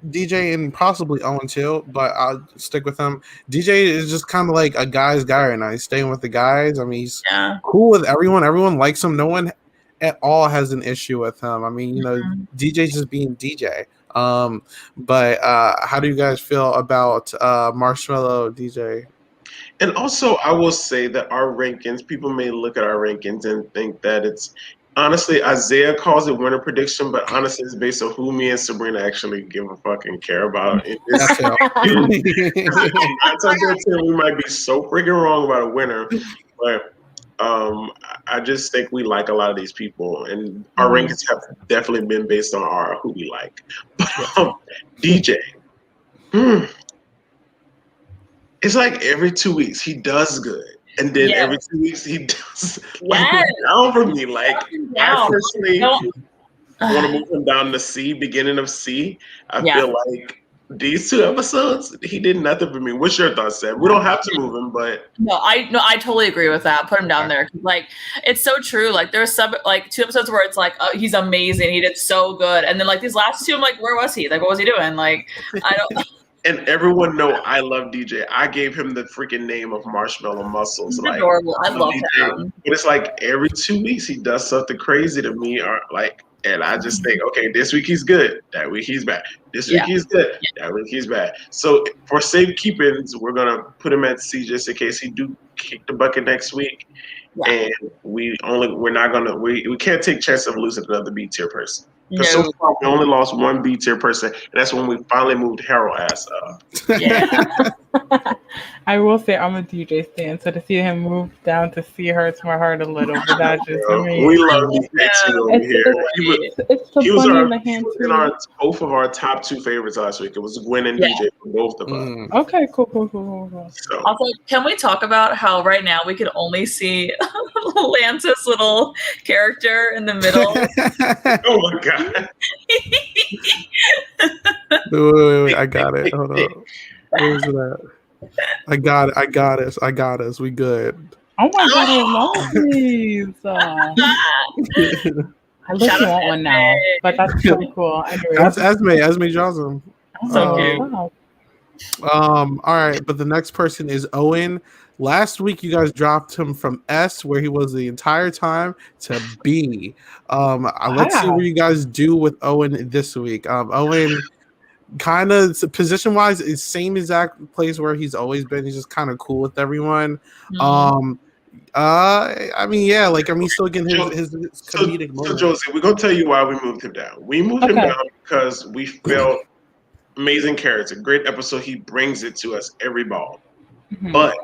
DJ and possibly Owen too, but I'll stick with him. DJ is just kind of like a guy's guy right now. He's staying with the guys. I mean, he's cool with everyone. Everyone likes him. No one at all has an issue with him. I mean, you know, DJ's just being DJ. But how do you guys feel about Marshmallow DJ? And also, I will say that our rankings, people may look at our rankings and think that it's honestly, Isaiah calls it winner prediction, but honestly, it's based on who me and Sabrina actually give a fucking care about. We might be so freaking wrong about a winner, but I just think we like a lot of these people, and our rankings have definitely been based on who we like. But DJ. It's like every 2 weeks he does good, and then every 2 weeks he does down for me. Like I personally want to move him down to C, beginning of C. I feel like these 2 episodes he did nothing for me. What's your thoughts, Sam? We don't have to move him, but I totally agree with that. Put him down there. Like it's so true. Like there's some like 2 episodes where it's like, oh, he's amazing, he did so good, and then like these last 2, I'm like, where was he? Like what was he doing? Like I don't. And everyone know I love DJ. I gave him the freaking name of Marshmallow Muscles. He's adorable. I love him. But it's like every 2 weeks he does something crazy to me, or like, and I just think, okay, this week he's good, that week he's bad. This week he's good, that week he's bad. So for safekeepings, we're gonna put him at C just in case he do kick the bucket next week. And we can't take chances of losing another B tier person. Because so far we only lost 1 B tier person, and that's when we finally moved Harold ass up. I will say I'm a DJ stan, so to see him move down to C hurts my heart a little. But that's just we love DJ over here. It's so funny in the hand too. Both of our top 2 favorites last week. It was Gwen and DJ for both of us. Okay, cool. So. Also, can we talk about how right now we can only see Lance's little character in the middle? Oh my god. Wait, I got it. Hold on. Where is it at? I got us. We good. Oh my god, I love these. I literally want one now, but that's pretty cool. That's Esme Johnson. So cute. Wow. All right, but the next person is Owen. Last week, you guys dropped him from S, where he was the entire time, to B. Let's see what you guys do with Owen this week. Owen, kind of position-wise, is same exact place where he's always been. He's just kind of cool with everyone. He's still getting his comedic moment. So, Josie, we're going to tell you why we moved him down. We moved him down because we felt amazing character, great episode. He brings it to us every ball. But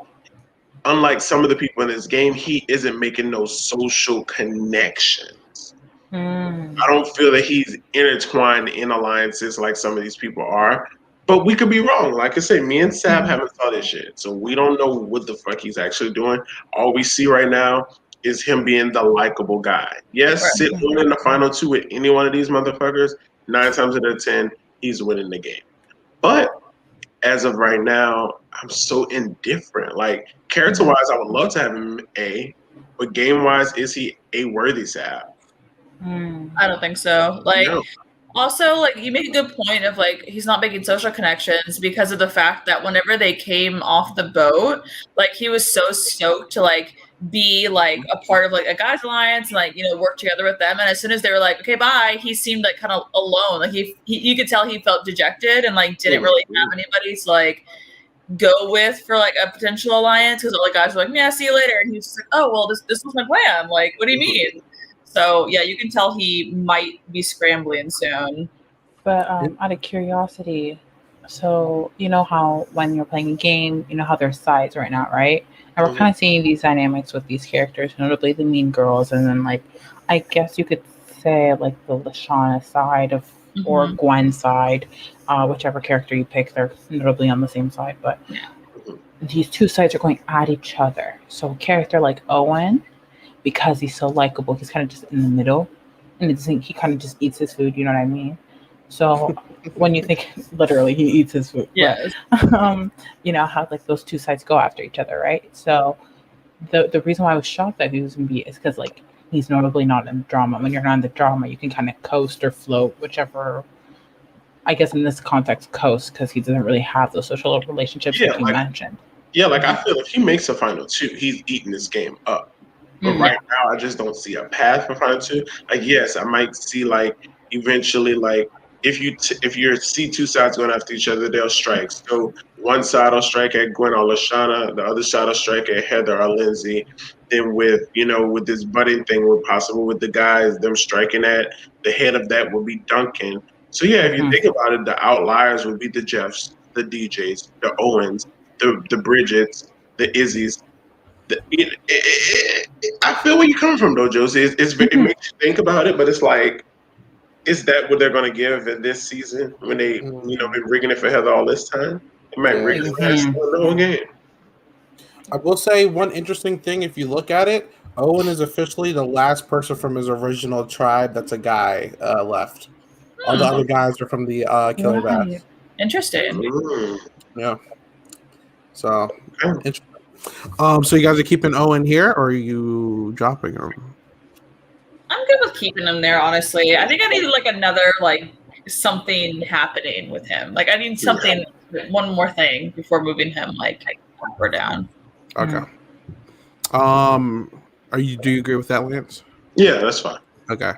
unlike some of the people in this game, he isn't making no social connections. I don't feel that he's intertwined in alliances like some of these people are. But we could be wrong. Like I say, me and Sab haven't saw this shit. So we don't know what the fuck he's actually doing. All we see right now is him being the likable guy. Yes, sit one in the final 2 with any one of these motherfuckers, 9 times out of 10, he's winning the game. But as of right now, I'm so indifferent. Like, Character-wise, I would love to have him A, but game-wise, is he a worthy sap? I don't think so. Like, No. also, like, you make a good point of, like, he's not making social connections because of the fact that whenever they came off the boat, like, he was so stoked to, like, be, like, a part of, like, a guys alliance and, like, you know, work together with them. And as soon as they were like, okay, bye, he seemed, like, kind of alone. Like, you could tell he felt dejected and, like, didn't really have anybody to, like, go with for, like, a potential alliance because all the guys were like, yeah, see you later. And he was just like, oh, well, this was my plan. Like, what do you mean? So, yeah, you can tell he might be scrambling soon. But out of curiosity, so you know how when you're playing a game, you know how there's sides right now, right? And we're kind of seeing these dynamics with these characters, notably the mean girls, and then, like, I guess you could say, like, the Lashana side of, or Gwen side, whichever character you pick, they're notably on the same side. But these two sides are going at each other. So a character like Owen, because he's so likable, he's kind of just in the middle, and he kind of just eats his food. You know what I mean? So when you think literally, he eats his food. Yes. But, you know how, like, those two sides go after each other, right? So the reason why I was shocked that he was gonna be is because, like, he's notably not in the drama. When you're not in the drama, you can kind of coast or float, whichever. I guess in this context, coast, because he doesn't really have those social relationships like you mentioned. Yeah, like, I feel if he makes a final two, he's eating this game up. But right now, I just don't see a path for final two. Like, yes, I might see, like, eventually, like, if you see two sides going after each other, they'll strike. So one side will strike at Gwen or Lashana, the other side will strike at Heather or Lindsay. Then with this budding thing, with possible with the guys, them striking at the head of that would be Duncan. So yeah, if you think about it, the outliers would be the Jeffs, the DJs, the Owens, the Bridgets, the Izzies. I feel where you're coming from, though, Josie. It makes you think about it, but it's like, is that what they're going to give in this season when they, been rigging it for Heather all this time? They might rig it the whole game. I will say one interesting thing, if you look at it, Owen is officially the last person from his original tribe that's a guy left. All the other guys are from the Killer Bass. Interesting. Yeah. So, interesting. So you guys are keeping Owen here, or are you dropping him? I'm good with keeping him there, honestly. I think I need, like, another, like, something happening with him. Like, I need something, one more thing before moving him, like, up or down. Okay. Do you agree with that, Lance? Yeah, that's fine. Okay.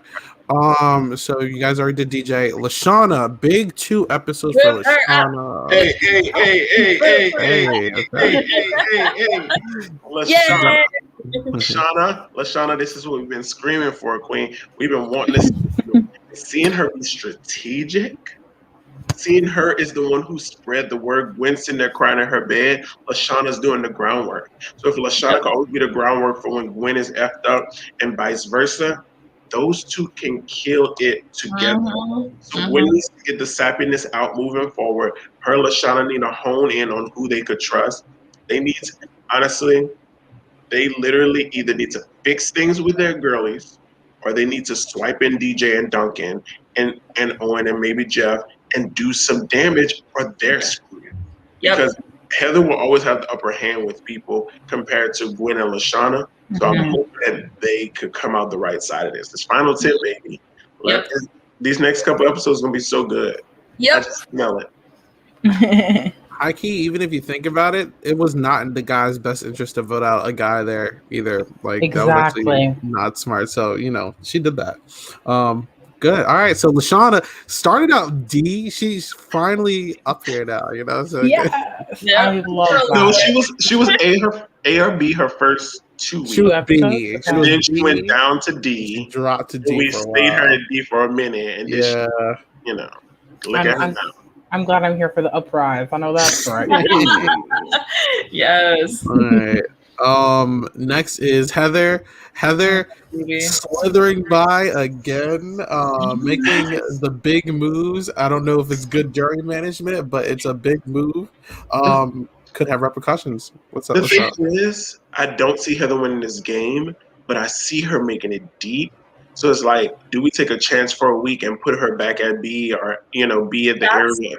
So you guys already did DJ. Lashana, big 2 episodes for Lashana. Hey. Lashana, this is what we've been screaming for, Queen. We've been wanting to seeing her be strategic. Seeing her is the one who spread the word. Gwen's sitting there crying in her bed. Lashana's doing the groundwork. So if Lashana can always be the groundwork for when Gwen is effed up and vice versa, those two can kill it together. So Gwen needs to get the sappiness out moving forward. Her and Lashana need to hone in on who they could trust. They need to, honestly, they literally either need to fix things with their girlies, or they need to swipe in DJ and Duncan and Owen and maybe Jeff and do some damage, or they're screwed. Because Heather will always have the upper hand with people compared to Gwen and Lashana. So I'm hoping that they could come out the right side of this. This final 10, baby. These next couple episodes are going to be so good. I just smell it. High key, even if you think about it, it was not in the guy's best interest to vote out a guy there either. Like, that was actually not smart. So, she did that. Good. All right. So Lashana started out D. She's finally up here now. So I love that. No, she was A or B her first 2 weeks. She was B. And then she went down to D. She dropped to D. We stayed her at D for a minute, and then she, look at her now. I'm glad I'm here for the uprise. I know that's right. Yes. All right. Next is Heather. Heather slithering by again, making the big moves. I don't know if it's good jury management, but it's a big move. Could have repercussions. What's up? The thing is, I don't see Heather winning this game, but I see her making it deep. So it's like, do we take a chance for a week and put her back at B, or B at the area?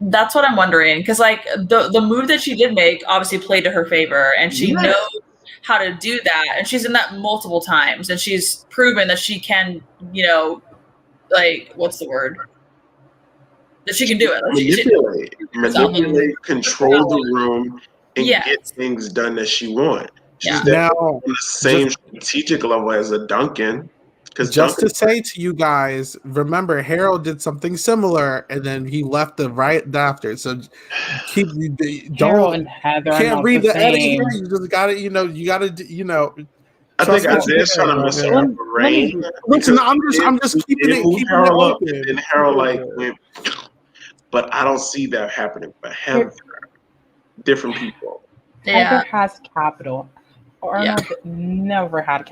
That's what I'm wondering, because like the move that she did make obviously played to her favor, and she knows how to do that, and she's in that multiple times, and she's proven that she can, like, what's the word? That she can do it. Manipulate, control the room, and get things done that she wants. She's now on the same strategic level as a Duncan. Just to say to you guys, remember Harold did something similar, and then he left right after. So keep Harold and Heather can't read the edit here. You just got to, I think Isaiah's trying to mess up the rain. Listen, I'm just keeping it Harold up, and then Harold went. But I don't see that happening for Heather. Different people. Heather has capital. Arnold never had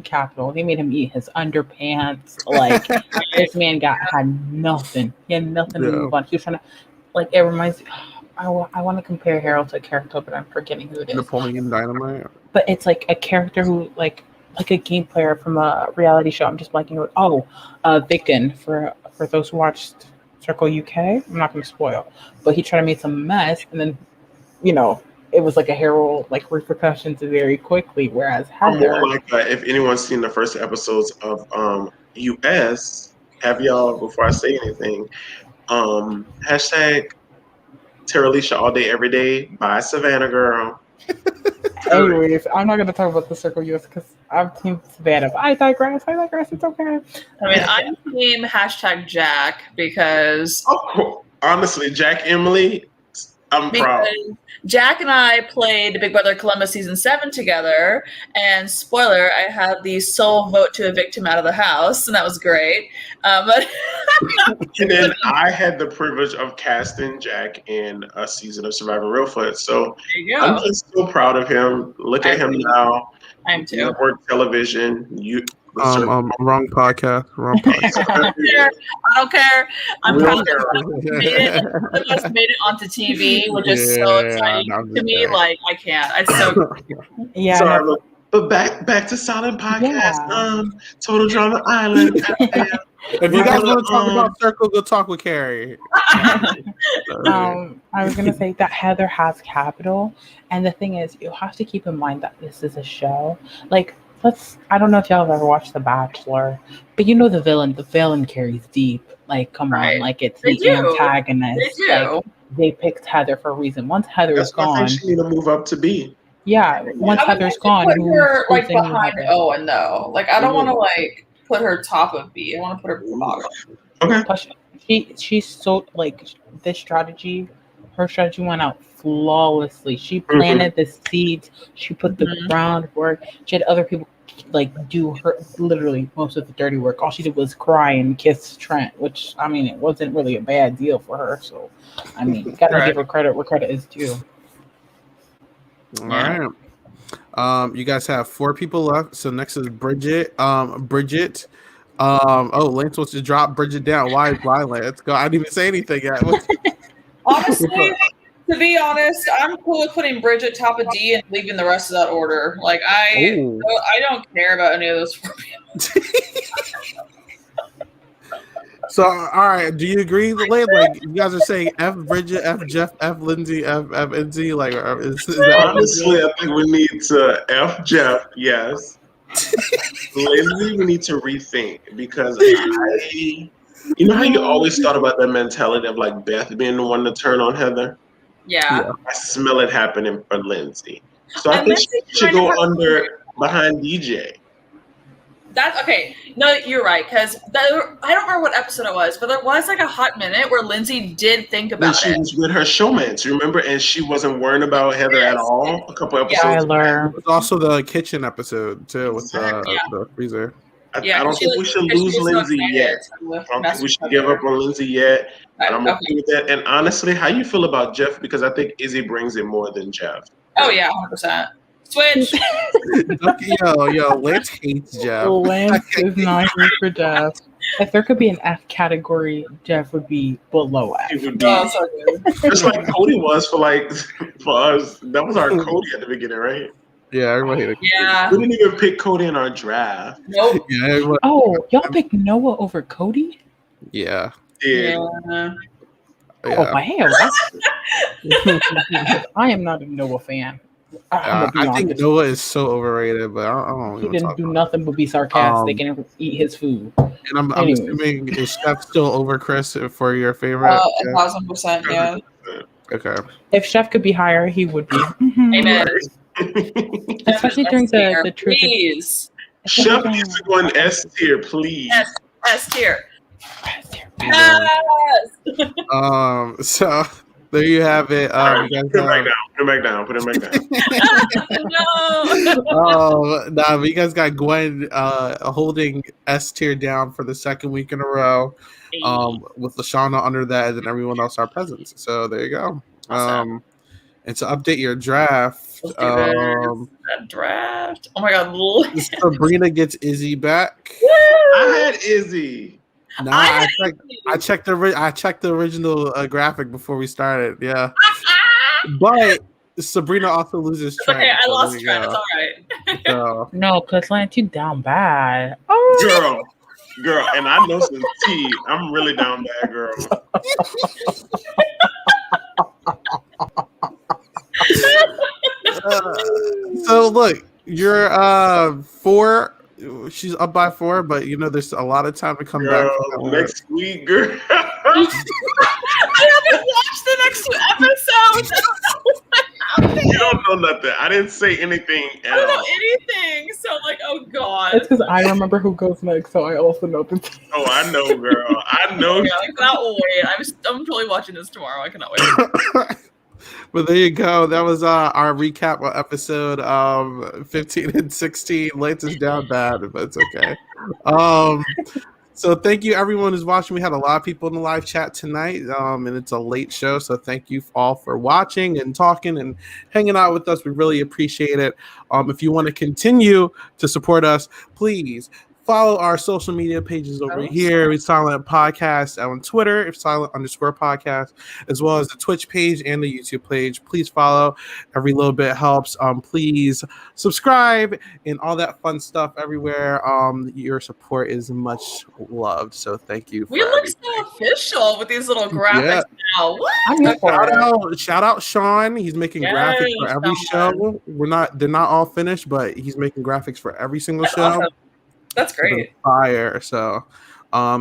capital. They made him eat his underpants. Like this man had nothing. He had nothing to move on. He was trying to, it reminds me. I want to compare Harold to a character, but I'm forgetting who it is. Napoleon Dynamite. But it's like a character who like a game player from a reality show. I'm just blanking out. Vicken for those who watched Circle UK. I'm not going to spoil, but he tried to make some mess, and then it was like a Harold repercussions very quickly. Whereas Heather, if anyone's seen the first episodes of US, have y'all before I say anything, hashtag Terralisha all day every day by Savannah Girl. Anyways, I'm not going to talk about the Circle US because I'm Team Savannah. I digress. It's okay. I mean, I'm Team hashtag Jack because honestly, Jack Emily, I'm proud. Jack and I played Big Brother Columbus season 7 together, and spoiler, I had the sole vote to evict him out of the house, and that was great. But and then I had the privilege of casting Jack in a season of Surviving Reelfoot, so I'm just so proud of him. Look at him now. I am too. Network television. Wrong podcast. I don't care. I'm proud that made it onto TV, which is so exciting to me. Like I can't. It's so yeah. Sorry, but back to Silent Podcast. Total Drama Island. If you guys want to talk about Circle, go talk with Carrie. I was gonna say that Heather has capital, and the thing is, you have to keep in mind that this is a show. I don't know if y'all have ever watched The Bachelor, but the villain. The villain carries deep. Come on, it's the antagonist. They do. They picked Heather for a reason. Once Heather is gone, I think she need to move up to B. Yeah, once Heather's gone, put her behind Owen though. I don't want to put her top of B. I want to put her bottom. Okay. Plus, she's so this strategy. Her strategy went out flawlessly. She planted the seeds. She put the groundwork. She had other people do her literally most of the dirty work. All she did was cry and kiss Trent, which it wasn't really a bad deal for her. So gotta give her credit where credit is due. All right. You guys have 4 people left. So next is Bridget. Bridget. Lance wants to drop Bridget down. Why Lance? Go. I didn't even say anything yet. Honestly, to be honest, I'm cool with putting Bridget top of D and leaving the rest of that order. I don't care about any of those 4 people. So, all right, do you agree, Lane? You guys are saying F Bridget, F Jeff, F Lindsay, F NZ. Honestly, I think we need to F Jeff. Yes. Lindsay, we need to rethink because how you always thought about that mentality of Beth being the one to turn on Heather. Yeah. I smell it happening for Lindsay. So I think she should go behind DJ. That's okay. No, you're right. Because I don't remember what episode it was, but there was a hot minute where Lindsay did think about it. She was with her showmates, you remember? And she wasn't worrying about Heather at all. A couple episodes. Yeah, it was also the kitchen episode too with the freezer. I don't think we should lose Lindsay yet. I don't think we should give up on Lindsay yet. I'm okay with that. And honestly, how you feel about Jeff? Because I think Izzy brings it more than Jeff. Oh yeah, 100%. Switch. yo, Lance hates Jeff. Lance is not here for Jeff. If there could be an F category, Jeff would be below F. It would be just like Cody was for us. That was our Cody at the beginning, right? Yeah, everybody hated Cody. Yeah. We didn't even pick Cody in our draft. Nope. Yeah, y'all picked Noah over Cody? Yeah. Yeah. Oh, but hell, I am not a Noah fan. I'm gonna be I honest. think Noah is so overrated, but I don't He even didn't talk do about nothing but be sarcastic and eat his food. And I'm Anyways. assuming is Chef still over Chris for your favorite? 1,000%, yeah. Okay. If Chef could be higher, he would be. Amen. Especially during the truth. Please. Chef needs to go in S tier, please. S tier. Yeah. Yes. So there you have it. Right, put him back down. No. But you guys got Gwen holding S tier down for the second week in a row. With Lashana under that, and then everyone else are peasants. So there you go. Awesome. And to update your draft, that draft. Oh my god, Sabrina gets Izzy back. I had Izzy. No, I checked the original graphic before we started. Yeah, but Sabrina also loses Trent. Okay, I lost Trent. It's all right. So. No, because Lance, you down bad. Oh, girl, and I know some tea. I'm really down bad, girl. So look, you're 4. She's up by 4, but there's a lot of time to come back. Next week, girl. I haven't watched the next 2 episodes. I don't know what happened. You don't know nothing. I didn't say anything at all. I don't know anything. So I'm like, oh god. It's because I remember who goes next, so I also know the team. Oh, I know, girl. I know. Yeah, I cannot wait. I'm totally watching this tomorrow. I cannot wait. But there you go. That was our recap of episode 15 and 16. Lance is down bad, but it's okay. So thank you everyone who's watching. We had a lot of people in the live chat tonight, and it's a late show. So thank you all for watching and talking and hanging out with us. We really appreciate it. If you want to continue to support us, please follow our social media pages over here. It's Silent Podcast on Twitter. It's Silent_podcast, as well as the Twitch page and the YouTube page. Please follow. Every little bit helps. Please subscribe and all that fun stuff everywhere. Your support is much loved. So thank you. We look so official with these little graphics now. What? Shout out Sean. He's making graphics for every show. They're not all finished, but he's making graphics for every single show. Awesome. That's great. Fire. So,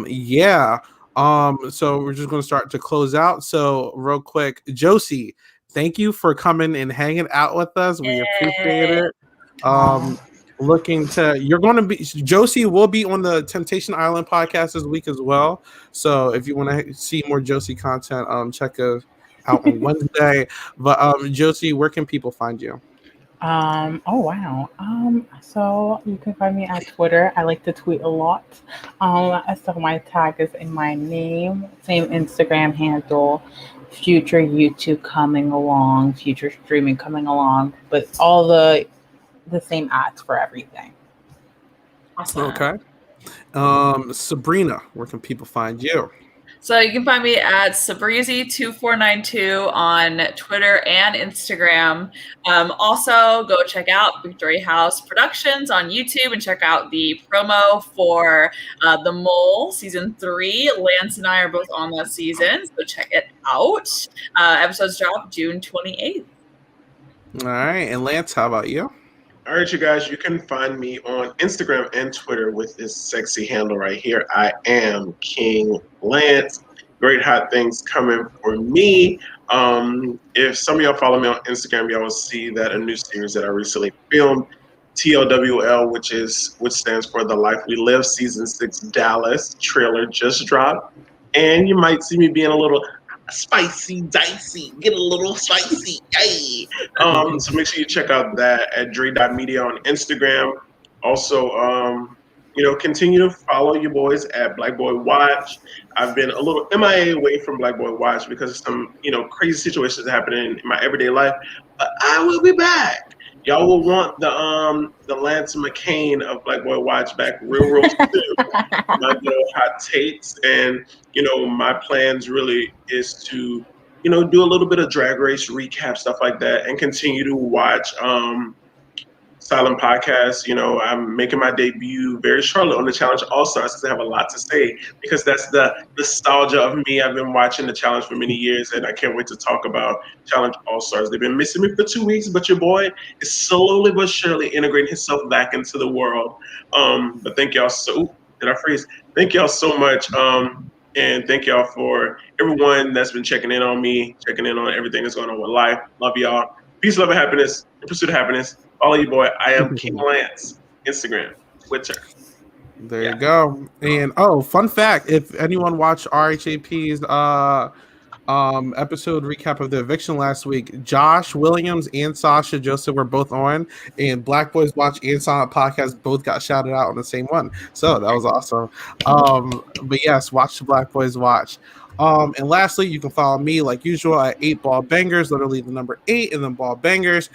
yeah. So we're just going to start to close out. So real quick, Josie, thank you for coming and hanging out with us. We appreciate it. You're going to be, Josie will be on the Temptation Island podcast this week as well. So if you want to see more Josie content, check us out on Wednesday. But Josie, where can people find you? Oh wow. So you can find me at Twitter. I like to tweet a lot. So my tag is in my name, same Instagram handle, future YouTube coming along, future streaming coming along, but all the same ads for everything. Awesome. Okay. Sabrina, where can people find you? So you can find me at Sabrizi2492 on Twitter and Instagram. Also, go check out Victory House Productions on YouTube and check out the promo for The Mole Season 3. Lance and I are both on that season, so check it out. Episodes drop June 28th. All right. And Lance, how about you? All right, you guys, you can find me on Instagram and Twitter with this sexy handle right here. I am King Lance. Great hot things coming for me. If some of y'all follow me on Instagram, y'all will see that a new series that I recently filmed, TLWL, which stands for The Life We Live, Season 6 Dallas trailer just dropped. And you might see me being a little spicy, dicey, get a little spicy. Yay! So make sure you check out that at Dre.media on Instagram. Also, continue to follow your boys at Black Boy Watch. I've been a little MIA away from Black Boy Watch because of some, crazy situations happening in my everyday life. But I will be back. Y'all will want the Lance McCain of Black Boy Watch back real soon. My little hot takes and my plans really is to do a little bit of Drag Race recap, stuff like that, and continue to watch Silent Podcast. I'm making my debut very shortly on the Challenge All Stars because I have a lot to say because that's the nostalgia of me. I've been watching the Challenge for many years, and I can't wait to talk about Challenge All Stars. They've been missing me for 2 weeks, but your boy is slowly but surely integrating himself back into the world. But thank y'all so. Did I freeze? Thank y'all so much. And thank y'all for everyone that's been checking in on me, checking in on everything that's going on with life. Love y'all. Peace, love, and happiness. In pursuit of happiness. Follow you, boy. I am King Lance. Instagram, Twitter. There you go. And fun fact: if anyone watched RHAP's episode recap of the eviction last week, Josh Williams and Sasha Joseph were both on, and Black Boys Watch and Silent Podcast both got shouted out on the same one. So that was awesome. But yes, watch the Black Boys Watch. And lastly, you can follow me like usual at 8 Ball Bangers, literally the number 8 and then Ball Bangers.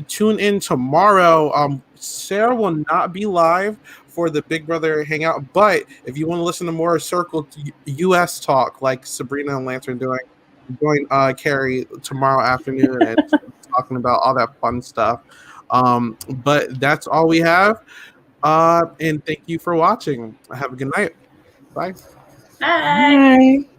Tune in tomorrow. Sarah will not be live for the Big Brother Hangout, but if you want to listen to more Circle US talk like Sabrina and Lance are doing, join Carrie tomorrow afternoon and talking about all that fun stuff. But that's all we have. And thank you for watching. Have a good night. Bye. Bye. Bye.